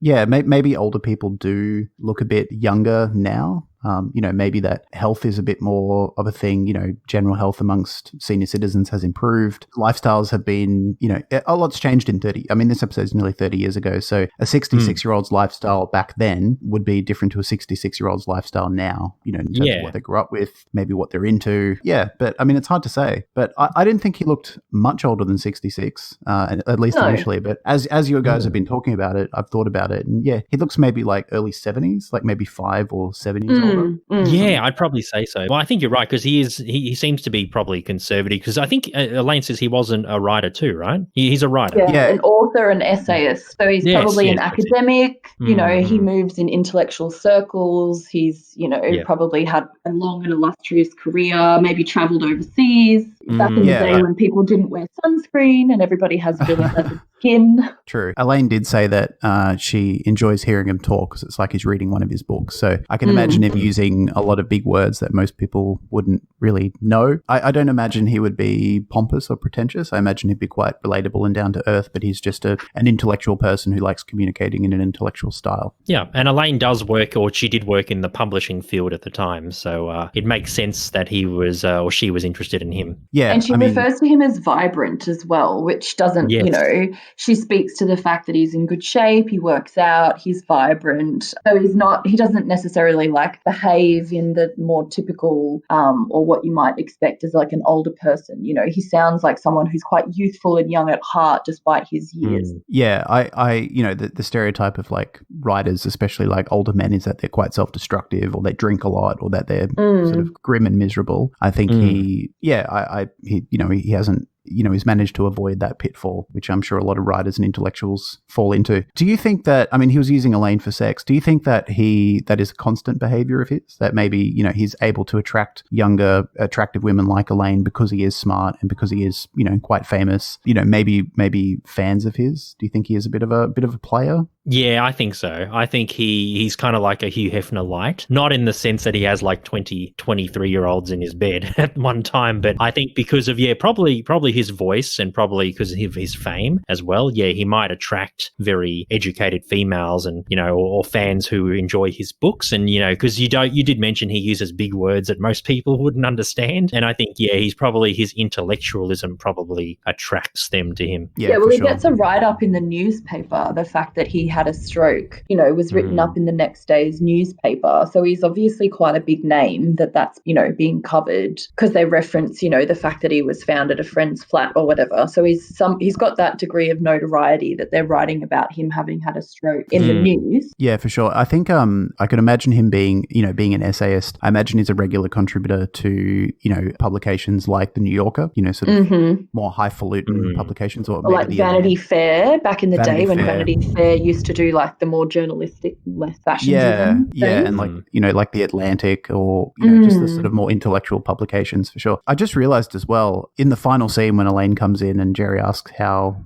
older people do look a bit younger now. You know, maybe that health is a bit more of a thing, you know, general health amongst senior citizens has improved. Lifestyles have been, you know, a lot's changed in 30. I mean, this episode is nearly 30 years ago. So a 66-year-old's lifestyle back then would be different to a 66-year-old's lifestyle now, you know, in terms of what they grew up with, maybe what they're into. Yeah. But I mean, it's hard to say. But I didn't think he looked much older than 66, at least initially. But as you guys have been talking about it, I've thought about it. And yeah, he looks maybe like early 70s, like maybe 5 or 7 years older. Yeah, I'd probably say so. Well, I think you're right because he seems to be probably conservative because I think Elaine says he wasn't a writer too, right? He's a writer. Yeah, an author and essayist. So he's probably an academic. You know, he moves in intellectual circles. He's, you know, probably had a long and illustrious career, maybe travelled overseas back in the day when people didn't wear sunscreen and everybody has really pleasant skin. True. Elaine did say that she enjoys hearing him talk because it's like he's reading one of his books. So I can imagine him using a lot of big words that most people wouldn't really know. I don't imagine he would be pompous or pretentious. I imagine he'd be quite relatable and down to earth, but he's just an intellectual person who likes communicating in an intellectual style. Yeah, and Elaine does work, or she did work in the publishing field at the time. So it makes sense that he was or she was interested in him. Yeah, and she refers to him as vibrant as well, which doesn't, you know, she speaks to the fact that he's in good shape, he works out, he's vibrant. So he doesn't necessarily like behave in the more typical or what you might expect as like an older person. You know, he sounds like someone who's quite youthful and young at heart despite his years. Yeah, I you know, the stereotype of like writers, especially like older men, is that they're quite self-destructive or they drink a lot or that they're sort of grim and miserable. I think he you know, he hasn't, you know, he's managed to avoid that pitfall, which I'm sure a lot of writers and intellectuals fall into. Do you think that, I mean, he was using Elaine for sex. Do you think that that is a constant behavior of his, that maybe, you know, he's able to attract younger, attractive women like Elaine because he is smart and because he is, you know, quite famous, you know, maybe fans of his? Do you think he is a bit of a player? Yeah, I think so. I think he's kind of like a Hugh Hefner light, not in the sense that he has like 23-year-olds in his bed at one time, but I think because of, probably his voice and probably because of his fame as well, he might attract very educated females and, you know, or fans who enjoy his books. And, you know, because you did mention he uses big words that most people wouldn't understand. And I think, he's probably, his intellectualism probably attracts them to him. Yeah, well, he gets a write-up in the newspaper, the fact that he had a stroke, you know, was written up in the next day's newspaper. So he's obviously quite a big name that's, you know, being covered because they reference, you know, the fact that he was found at a friend's flat or whatever. So he's got that degree of notoriety that they're writing about him having had a stroke in the news. Yeah, for sure. I think I could imagine him being an essayist. I imagine he's a regular contributor to, you know, publications like The New Yorker, you know, sort of more highfalutin publications, or maybe like Vanity Fair back in the day when Vanity Fair used to do like the more journalistic, less fashion. And like, you know, like The Atlantic or, you know, just the sort of more intellectual publications, for sure. I just realized as well in the final scene when Elaine comes in and Jerry asks how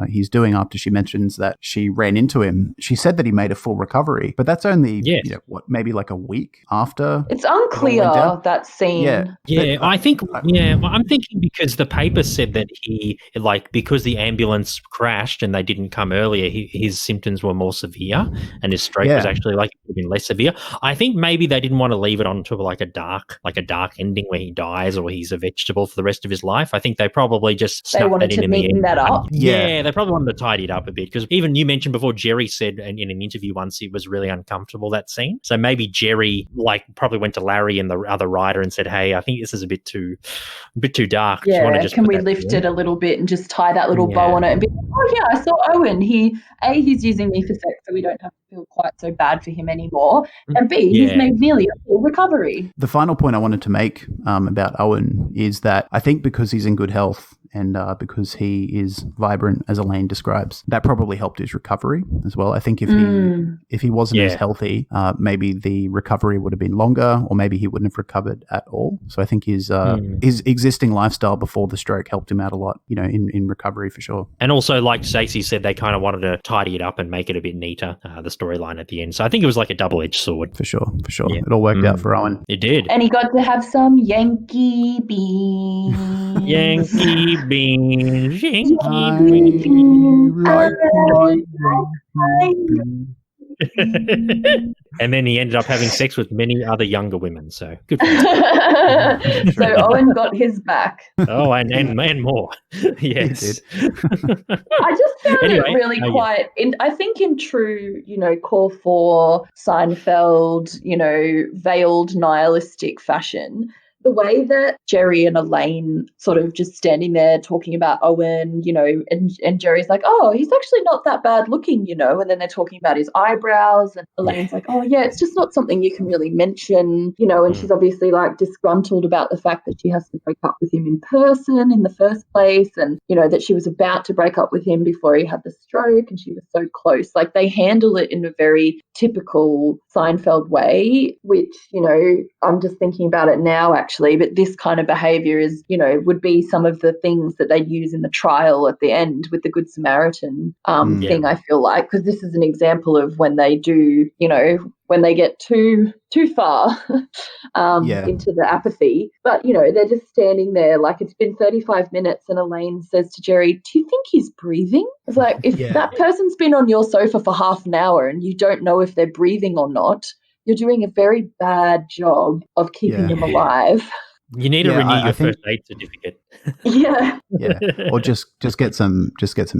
he's doing after she mentions that she ran into him, she said that he made a full recovery, but that's only you know, maybe like a week after. It's unclear, that scene. I think I'm thinking because the paper said that he, like, because the ambulance crashed and they didn't come earlier, his symptoms were more severe and his stroke was actually like been less severe. I think maybe they didn't want to leave it on to like a dark ending where he dies or he's a vegetable for the rest of his life. I think they probably just snuck that in the end. That up. They probably wanted to tidy it up a bit because even you mentioned before, Jerry said in an interview once it was really uncomfortable, that scene. So maybe Jerry probably went to Larry and the other writer and said, "Hey, I think this is a bit too dark. Yeah, can we lift it a little bit and just tie that little bow on it and be like, oh yeah, I saw Owen. He's using me for sex, so we don't have to feel quite so bad for him anymore. And B, he's made nearly a full recovery." The final point I wanted to make about Owen is that I think because he's in good health and because he is vibrant, as Elaine describes, that probably helped his recovery as well. I think if he wasn't as healthy, maybe the recovery would have been longer, or maybe he wouldn't have recovered at all. So I think his existing lifestyle before the stroke helped him out a lot, you know, in recovery for sure. And also, like Stacie said, they kind of wanted to tidy it up and make it a bit neater, the storyline at the end. So I think it was like a double-edged sword. For sure. Yeah. It all worked out for Owen. It did. And he got to have some Yankee beans. Yankee beans. And then he ended up having sex with many other younger women. So good for him. So Owen got his back. Oh, and more. Yes. I just found it really quite. I think in true, you know, core 4 Seinfeld, you know, veiled nihilistic fashion, the way that Jerry and Elaine sort of just standing there talking about Owen, you know, and Jerry's like, oh, he's actually not that bad looking, you know, and then they're talking about his eyebrows and Elaine's like, oh, yeah, it's just not something you can really mention, you know, and she's obviously like disgruntled about the fact that she has to break up with him in person in the first place and, you know, that she was about to break up with him before he had the stroke and she was so close. Like they handle it in a very typical Seinfeld way, which, you know, I'm just thinking about it now actually, but this kind of behaviour is, you know, would be some of the things that they use in the trial at the end with the Good Samaritan thing, I feel like, because this is an example of when they do, you know, when they get too far into the apathy. But, you know, they're just standing there like it's been 35 minutes and Elaine says to Jerry, do you think he's breathing? It's like if that person's been on your sofa for half an hour and you don't know if they're breathing or not, you're doing a very bad job of keeping them alive. You need to Yeah, renew I your think- first aid certificate. Yeah. Yeah, or just get some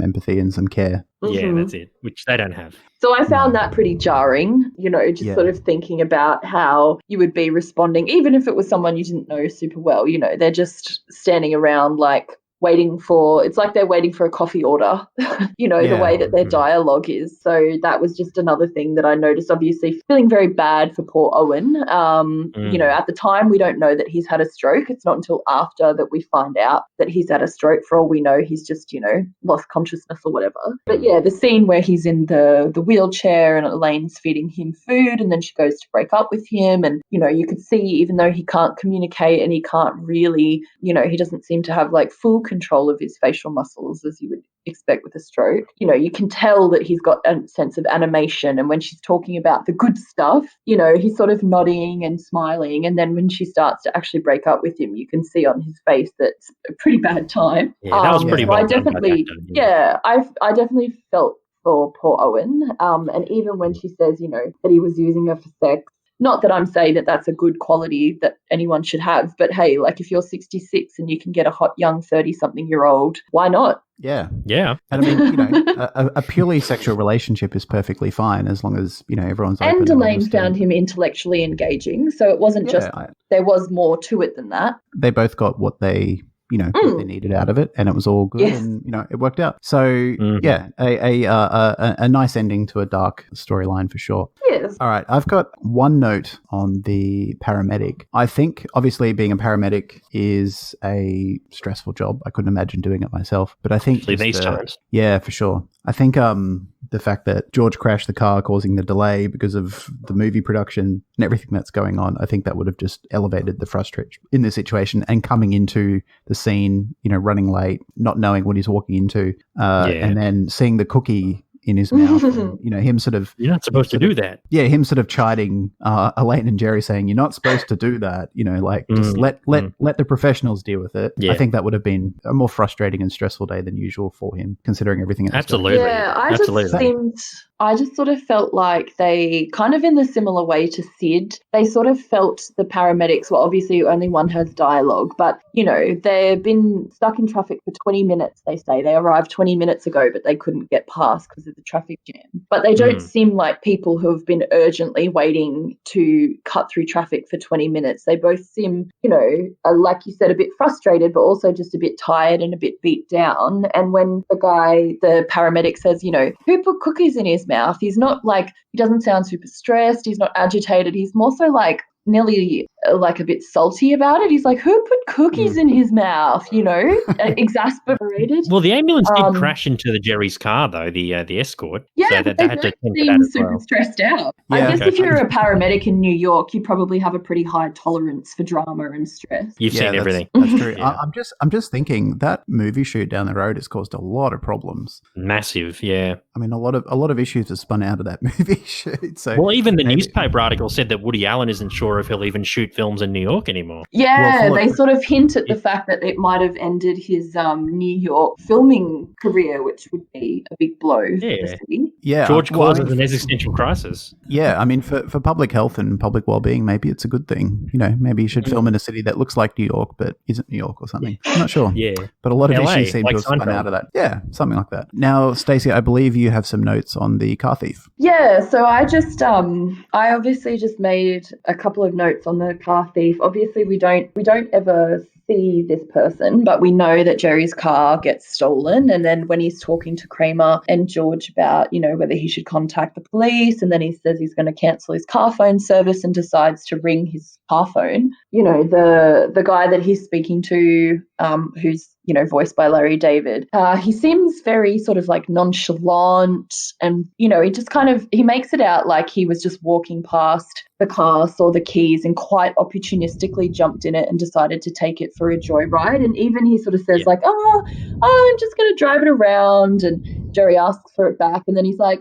empathy and some care. Yeah, Mhm. that's it, which they don't have. So I found that pretty jarring, just Yeah. sort of thinking about how you would be responding, even if it was someone you didn't know super well, they're just standing around like waiting for, it's like they're waiting for a coffee order, the way that their dialogue is. So that was just another thing that I noticed, obviously feeling very bad for poor Owen. At the time, we don't know that he's had a stroke. It's not until after that we find out that he's had a stroke. For all we know, he's just, lost consciousness or whatever. But yeah, the scene where he's in the wheelchair and Elaine's feeding him food and then she goes to break up with him. And, you could see, even though he can't communicate and he can't really, he doesn't seem to have like full control of his facial muscles as you would expect with a stroke. You can tell that he's got a sense of animation. And when she's talking about the good stuff, he's sort of nodding and smiling. And then when she starts to actually break up with him, you can see on his face that it's a pretty bad time. Yeah, that was pretty well I done by the definitely, actor, I definitely felt for poor Owen. And even when she says, that he was using her for sex, not that I'm saying that that's a good quality that anyone should have, but hey, like if you're 66 and you can get a hot young 30-something-year-old, why not? Yeah. Yeah. And I mean, a purely sexual relationship is perfectly fine as long as, everyone's open. And Elaine honest found him intellectually engaging, so it wasn't there was more to it than that. They both got what they what they needed out of it, and it was all good, and it worked out. So yeah, a nice ending to a dark storyline for sure. Yes. All right, I've got one note on the paramedic. I think obviously being a paramedic is a stressful job. I couldn't imagine doing it myself, but I think Especially these times. Yeah, for sure. I think the fact that George crashed the car, causing the delay because of the movie production and everything that's going on, I think that would have just elevated the frustration in this situation. And coming into the scene, running late, not knowing what he's walking into, and then seeing the cookie in his mouth, and, him sort of... You're not supposed to do that. Yeah, him sort of chiding Elaine and Jerry, saying, you're not supposed to do that, just let the professionals deal with it. Yeah. I think that would have been a more frustrating and stressful day than usual for him, considering everything else. Absolutely. Yeah, I just sort of felt like they, kind of in the similar way to Sid, they sort of felt the paramedics, well, obviously only one has dialogue, but, they've been stuck in traffic for 20 minutes, they say. They arrived 20 minutes ago, but they couldn't get past because of the traffic jam. But they don't seem like people who have been urgently waiting to cut through traffic for 20 minutes. They both seem, like you said, a bit frustrated, but also just a bit tired and a bit beat down. And when the paramedic says, who put cookies in his mouth, he's not like, he doesn't sound super stressed, he's not agitated, he's more so like nearly like a bit salty about it. He's like, who put cookies in his mouth, exasperated. Well, the ambulance did crash into the Jerry's car, though, the escort. Yeah, so but they they had to don't think of seem that as super well. stressed out. Yeah. I guess if you're a paramedic in New York, you probably have a pretty high tolerance for drama and stress. You've seen everything. That's true. Yeah. I'm just thinking that movie shoot down the road has caused a lot of problems. Massive, yeah. I mean, a lot of issues have spun out of that movie shoot. So Well, even the newspaper article said that Woody Allen isn't sure if he'll even shoot films in New York anymore. Yeah, they sort of hint at the fact that it might have ended his New York filming career, which would be a big blow for the city. Yeah, George causes an existential crisis. Yeah, I mean, for public health and public well-being, maybe it's a good thing. Maybe you should film in a city that looks like New York but isn't New York or something. I'm not sure. Yeah. But a lot of LA, issues seem like to have spun Seinfeld. out of that. Yeah, something like that. Now, Stacie, I believe you have some notes on the car thief. Yeah, so I just I obviously just made a couple of notes on the car thief. Obviously we don't ever see this person, but we know that Jerry's car gets stolen. And then when he's talking to Kramer and George about, whether he should contact the police, and then he says he's going to cancel his car phone service and decides to ring his car phone, the guy that he's speaking to, who's voiced by Larry David, he seems very sort of like nonchalant, and he just he makes it out like he was just walking past the car, saw the keys, and quite opportunistically jumped in it and decided to take it for a joyride. And even he sort of says like, I'm just going to drive it around, and Jerry asks for it back, and then he's like,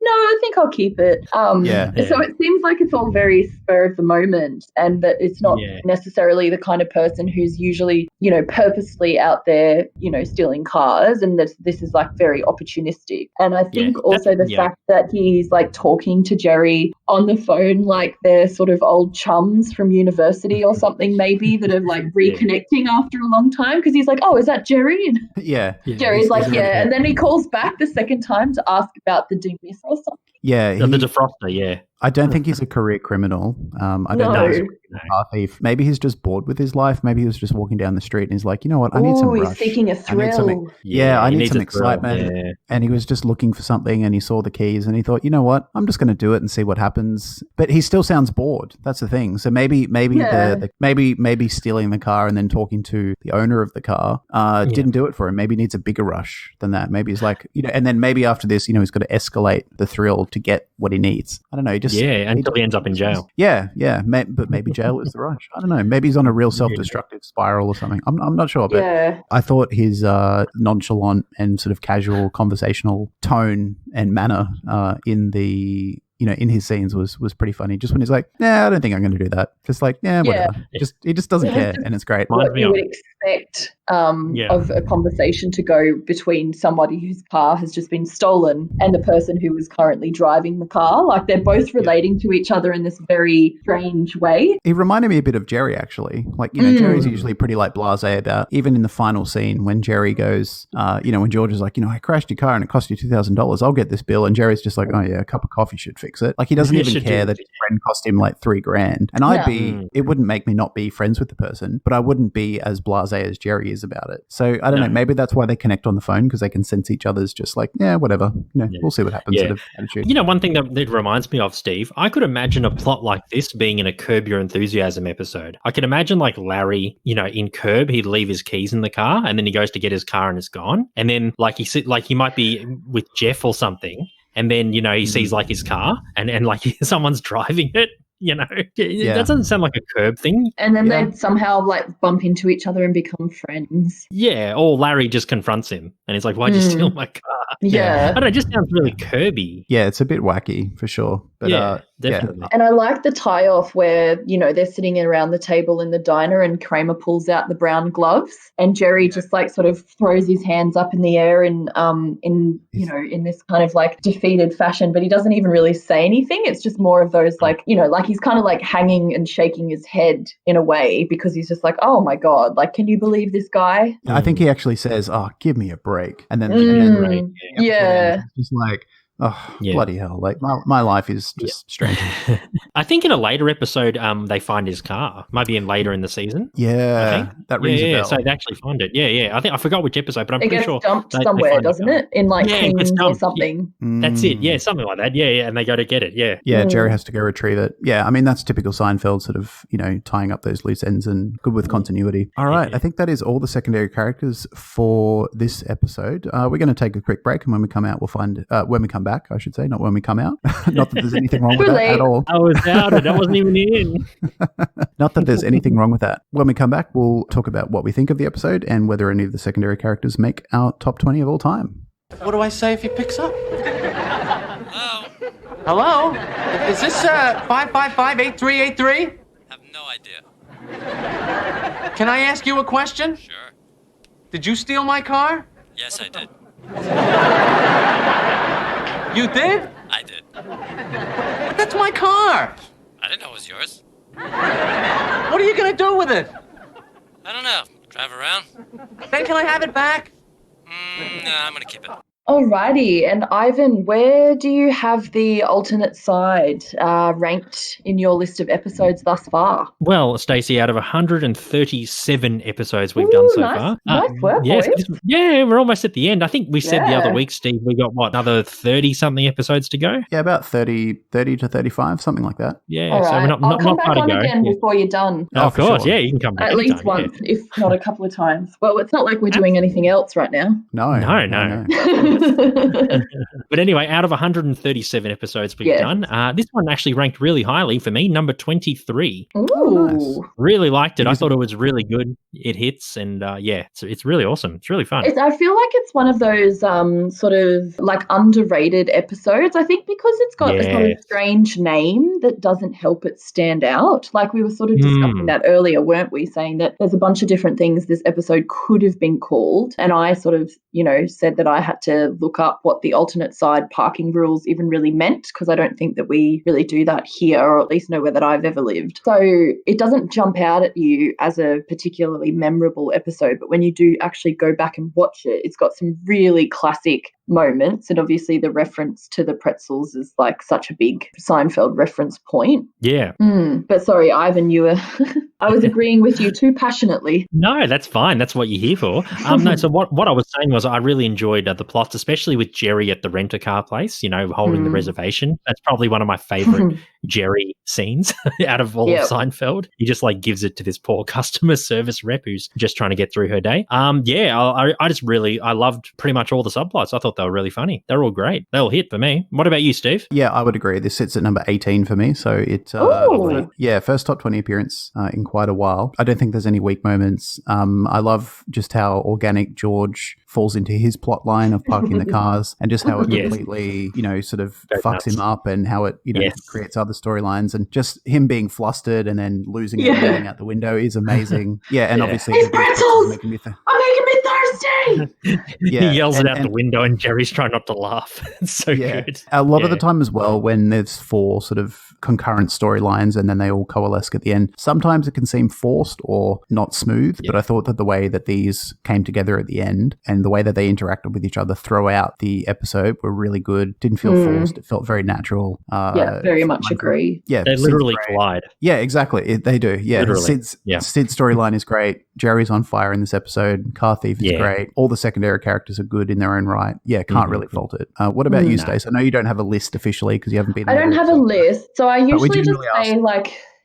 no, I think I'll keep it. So it seems like it's all very spur of the moment, and that it's not necessarily the kind of person who's usually, purposely out there, stealing cars, and that this is like very opportunistic. And I think also the fact that he's like talking to Jerry on the phone like they're sort of old chums from university or something, maybe, that are like reconnecting after a long time, because he's like, oh, is that Jerry? And Yeah. Jerry's like, yeah. And then he calls back the second time to ask about the dismiss or something. Yeah. The defroster, yeah. I don't think he's a career criminal. I don't know if he's a car thief. Maybe he's just bored with his life. Maybe he was just walking down the street and he's like, you know what, I need some rush. He's seeking a thrill. I need some excitement. Yeah. And he was just looking for something and he saw the keys and he thought, you know what, I'm just going to do it and see what happens. But he still sounds bored. That's the thing. So maybe stealing the car and then talking to the owner of the car didn't do it for him. Maybe he needs a bigger rush than that. Maybe he's like, and then maybe after this, he's got to escalate the thrill to get what he needs. I don't know. Until he ends up in jail. Yeah. But maybe jail is the rush. I don't know. Maybe he's on a real self-destructive spiral or something. I'm not sure. But I thought his nonchalant and sort of casual conversational tone and manner in the in his scenes was pretty funny. Just when he's like, I don't think I'm going to do that. Just like, whatever. He just doesn't care, and it's great. What you would expect of a conversation to go between somebody whose car has just been stolen and the person who is currently driving the car. Like, they're both relating to each other in this very strange way. He reminded me a bit of Jerry, actually. Like, Jerry's usually pretty like blasé about, even in the final scene when Jerry goes, when George is like, I crashed your car and it cost you $2,000. I'll get this bill. And Jerry's just like, oh yeah, a cup of coffee should fix it. Like, he doesn't even care that his friend cost him like $3,000. And it wouldn't make me not be friends with the person, but I wouldn't be as blasé as Jerry is about it. So I don't know, maybe that's why they connect on the phone, because they can sense each other's just like, whatever. We'll see what happens sort of attitude. One thing that reminds me of, Steve, I could imagine a plot like this being in a Curb Your Enthusiasm episode. I could imagine like Larry, in Curb, he'd leave his keys in the car and then he goes to get his car and it's gone. And then he might be with Jeff or something. And then, he sees like his car and like someone's driving it. That doesn't sound like a Curb thing. And then they'd somehow like bump into each other and become friends. Yeah, or Larry just confronts him and he's like, why'd you steal my car? Yeah. I don't know, it just sounds really Kirby. Yeah, it's a bit wacky for sure. But definitely. Yeah. And I like the tie-off where, they're sitting around the table in the diner and Kramer pulls out the brown gloves and Jerry just like sort of throws his hands up in the air in this kind of like defeated fashion, but he doesn't even really say anything. It's just more of those like, like he's kind of like hanging and shaking his head in a way because he's just like, oh my God, like, can you believe this guy? I think he actually says, oh, give me a break. And then, it's just like, oh, bloody hell. Like, my life is just strange. I think in a later episode, they find his car. Might be later in the season. Yeah, that rings a bell. So they actually find it. Yeah. I forgot which episode, but I'm pretty sure. It gets dumped somewhere, doesn't it? In like Kings or something. Yeah. That's it. Yeah, something like that. Yeah, and they go to get it. Yeah. Yeah, Jerry has to go retrieve it. Yeah, I mean, that's typical Seinfeld sort of, tying up those loose ends and good with continuity. All right, I think that is all the secondary characters for this episode. We're going to take a quick break, and when we come out, we'll find, when we come back, I should say, not when we come out. Not that there's anything wrong with that at all. I was out and I wasn't even in. Not that there's anything wrong with that. When we come back, we'll talk about what we think of the episode and whether any of the secondary characters make our top 20 of all time. What do I say if he picks up? Hello? Hello? Is this 555-8383? Have no idea. Can I ask you a question? Sure. Did you steal my car? Yes, I did. You did? I did. But that's my car. I didn't know it was yours. What are you going to do with it? I don't know. Drive around? Then can I have it back? Nah, I'm going to keep it. Alrighty, and Ivan, where do you have the alternate side ranked in your list of episodes thus far? Well, Stacie, out of 137 episodes we've done so far. Nice work, boys. We're almost at the end. I think we said the other week, Steve, we got, another 30-something episodes to go? Yeah, about 30 to 35, something like that. Yeah, all right. So we're not I'll come far back on to go. again before you're done. Oh, of course, sure. you can come back at least once, if not a couple of times. Well, it's not like we're doing anything else right now. No. But anyway, out of 137 episodes we've done, this one actually ranked really highly for me, number 23. Ooh. Oh, nice. Really liked it. I thought it was really good. It hits, and it's really awesome. It's really fun. I feel like it's one of those sort of like underrated episodes. I think because it's got a sort of strange name that doesn't help it stand out. Like we were sort of discussing that earlier, weren't we? Saying that there's a bunch of different things this episode could have been called, and I sort of, said that I had to to look up what the alternate side parking rules even really meant, because I don't think that we really do that here, or at least nowhere that I've ever lived. So it doesn't jump out at you as a particularly memorable episode, but when you do actually go back and watch it, it's got some really classic moments, and obviously the reference to the pretzels is like such a big Seinfeld reference point. Yeah. But sorry, Ivan, you were I was agreeing with you too passionately. No, that's fine. That's what you're here for. No, so what I was saying was I really enjoyed the plots, especially with Jerry at the rent-a-car place, holding the reservation. That's probably one of my favorite Jerry scenes out of all of Seinfeld. He just gives it to this poor customer service rep who's just trying to get through her day. I loved pretty much all the subplots. I thought they were really funny. They're all great. They all hit for me. What about you, Steve? Yeah, I would agree. This sits at number 18 for me. So it's first top 20 appearance in quite a while. I don't think there's any weak moments. I love just how organic George falls into his plot line of parking the cars, and just how it completely, sort of fucks him up, and how it, creates other storylines, and just him being flustered and then losing it and getting out the window is amazing. Yeah, and obviously these pretzels are making me thirsty. He yells it out the window, and Jerry's trying not to laugh. It's so good. A lot of the time as well, when there's 4 sort of concurrent storylines and then they all coalesce at the end, sometimes it can seem forced or not smooth, but I thought that the way that these came together at the end and the way that they interacted with each other throughout the episode were really good. Didn't feel forced. It felt very natural. Very much agree. Yeah, they literally collide. Yeah, exactly. They do. Yeah, Sid's storyline is great. Jerry's on fire in this episode. Car Thief is great. All the secondary characters are good in their own right. Yeah, can't really fault it. What about you, Stace? I know you don't have a list officially because you haven't been. I don't have a list, so I usually just say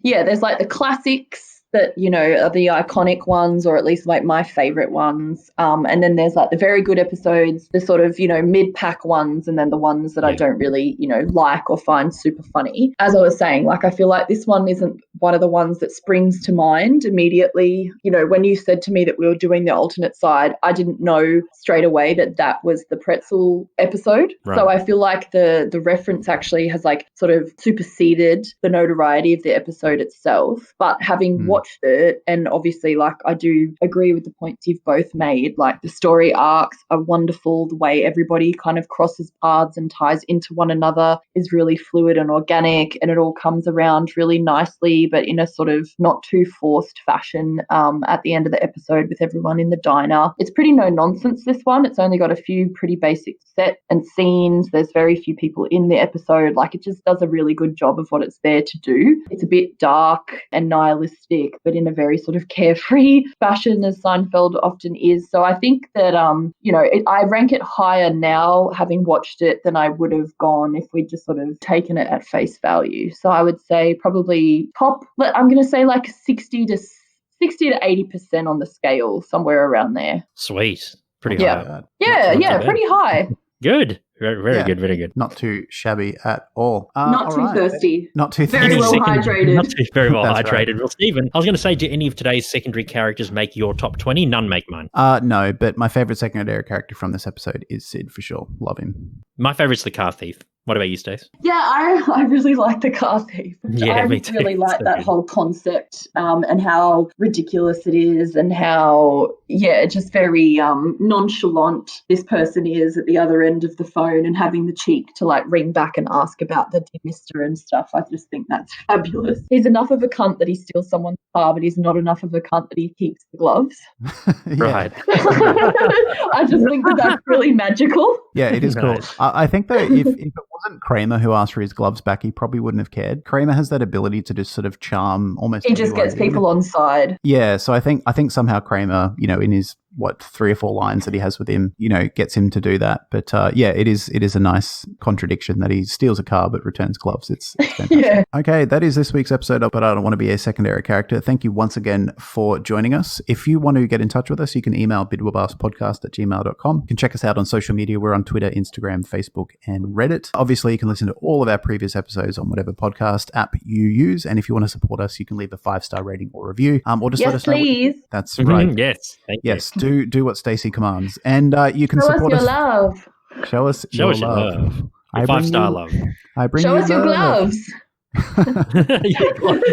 there's the classics that, are the iconic ones, or at least my favorite ones. And then there's the very good episodes, the sort of, mid-pack ones, and then the ones that I don't really, like or find super funny. As I was saying, I feel like this one isn't one of the ones that springs to mind immediately. When you said to me that we were doing the alternate side, I didn't know straight away that was the pretzel episode. Right. So I feel like the reference actually has sort of superseded the notoriety of the episode itself. But having watched it, and obviously I do agree with the points you've both made, the story arcs are wonderful, the way everybody kind of crosses paths and ties into one another is really fluid and organic, and it all comes around really nicely, but in a sort of not too forced fashion at the end of the episode with everyone in the diner. It's pretty no nonsense, this one. It's only got a few pretty basic set and scenes. There's very few people in the episode. It just does a really good job of what it's there to do. It's a bit dark and nihilistic, but in a very sort of carefree fashion, as Seinfeld often is. So I think that, I rank it higher now, having watched it, than I would have gone if we'd just sort of taken it at face value. So I would say probably I'm going to say 60 to 80% on the scale, somewhere around there. Sweet. Pretty high. Yeah, pretty high. Good. Very good, very good. Not too shabby at all. Not too thirsty. Not too thirsty. Very well hydrated. Not too very well hydrated. Right. Well, Stephen, I was going to say, do any of today's secondary characters make your top 20? None make mine. No, but my favourite secondary character from this episode is Sid, for sure. Love him. My favourite's the car thief. What about you, Stace? Yeah, I really like the car thief. Yeah, me too. I really like that whole concept and how ridiculous it is, and how, just very nonchalant this person is at the other end of the phone, and having the cheek to ring back and ask about the mister and stuff. I just think that's fabulous. He's enough of a cunt that he steals someone's car, but he's not enough of a cunt that he keeps the gloves. Right. I just think that's really magical. Yeah, it is cool. I think that if it wasn't Kramer who asked for his gloves back, he probably wouldn't have cared. Kramer has that ability to just sort of charm almost. He just gets people on side. Yeah, so I think somehow Kramer, in his 3 or 4 lines that he has with him, gets him to do that. But it is a nice contradiction that he steals a car but returns gloves. It's fantastic. Okay, that is this week's episode of But I Don't Want to Be a Secondary Character. Thank you once again for joining us. If you want to get in touch with us, you can email bidwabaspodcast@gmail.com. You can check us out on social media. We're on Twitter, Instagram, Facebook, and Reddit. Obviously, you can listen to all of our previous episodes on whatever podcast app you use. And if you want to support us, you can leave a 5-star rating or review. Or just let us know. Please. That's right. Yes. Thank you. Do what Stacie commands, and you can show support us your love. Show us your love. 5-star love. Show us your gloves.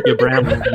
your brown gloves.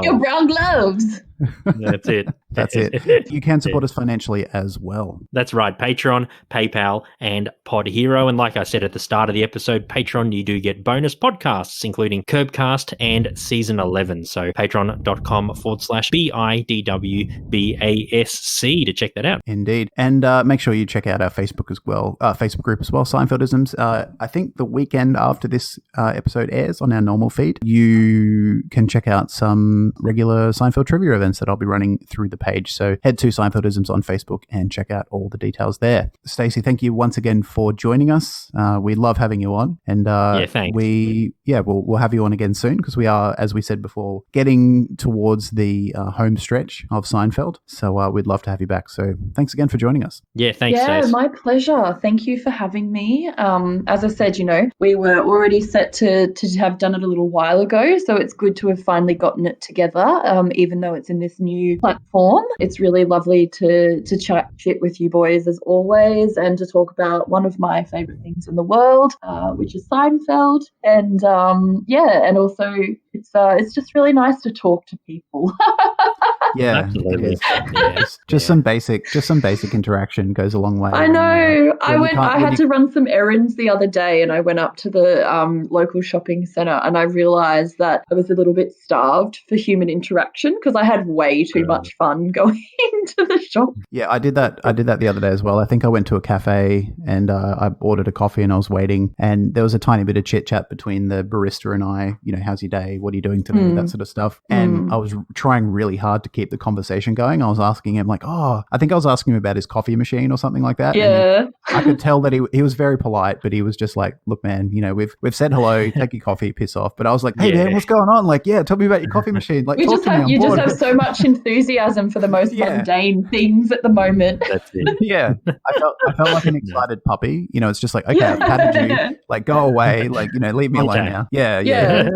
Your brown gloves. That's it. That's it. You can support us financially as well. That's right. Patreon, PayPal, and Pod Hero. And like I said at the start of the episode, Patreon, you do get bonus podcasts, including Curbcast and Season 11. So patreon.com/BIDWBASC to check that out. Indeed. And make sure you check out our Facebook as well, Facebook group as well, Seinfeldisms. I think the weekend after this episode airs on our normal feed, you can check out some regular Seinfeld trivia events that I'll be running through the page. So head to Seinfeldisms on Facebook and check out all the details there. Stacie, thank you once again for joining us. We love having you on. And thanks. We'll have you on again soon because we are, as we said before, getting towards the home stretch of Seinfeld. So we'd love to have you back. So thanks again for joining us. Yeah, thanks, Yeah, Stace. my pleasure. Thank you for having me. As I said, we were already set to have done it a little while ago, so it's good to have finally gotten it together, even though it's in this new platform. It's really lovely to chat shit with you boys as always, and to talk about one of my favourite things in the world, which is Seinfeld. And and also it's just really nice to talk to people. Yeah, absolutely. Just some basic interaction goes a long way. I know. I had you- to run some errands the other day, and I went up to the local shopping centre, and I realised that I was a little bit starved for human interaction because I had way too much fun going into the shop. Yeah, I did that the other day as well. I think I went to a cafe and I ordered a coffee and I was waiting, and there was a tiny bit of chit chat between the barista and I. How's your day? What are you doing today? That sort of stuff. And I was trying really hard to keep the conversation going. I was asking him I think I was asking him about his coffee machine or something like that. Yeah. And I could tell that he was very polite, but he was just like, look, man, we've said hello, take your coffee, piss off. But I was like, hey, man, what's going on? Like, yeah, tell me about your coffee machine. Like, You talk just to me, I'm have bored. just have so much enthusiasm for the most mundane things at the moment. That's it. Yeah, I felt like an excited puppy. It's just like, okay, I've patted you, like go away, like leave me alone now. Yeah.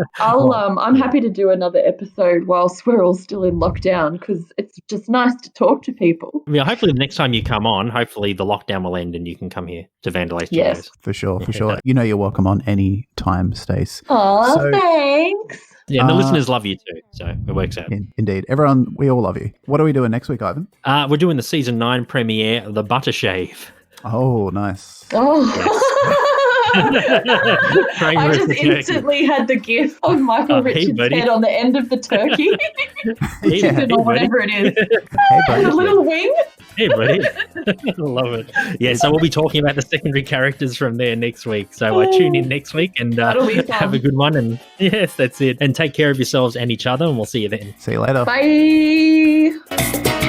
I'm happy to do another episode whilst we're all still in lockdown because it's just nice to talk to people. Yeah, hopefully the next time you come on, hopefully the lockdown will end and you can come here to Vandalay Studios. Yes. For sure. You're welcome on any time, Stace. Oh, thanks. Yeah, and the listeners love you too, so it works out. Indeed. Everyone, we all love you. What are we doing next week, Ivan? We're doing the season 9 premiere, The Butter Shave. Oh, nice. Oh. I just instantly had the gif of Michael Richards' head on the end of the turkey. Chicken or whatever it is. Hey, buddy. A little wing. Hey, buddy. I love it. Yeah, so we'll be talking about the secondary characters from there next week. So tune in next week and That'll be fun. have a good one. And yes, that's it. And take care of yourselves and each other, and we'll see you then. See you later. Bye.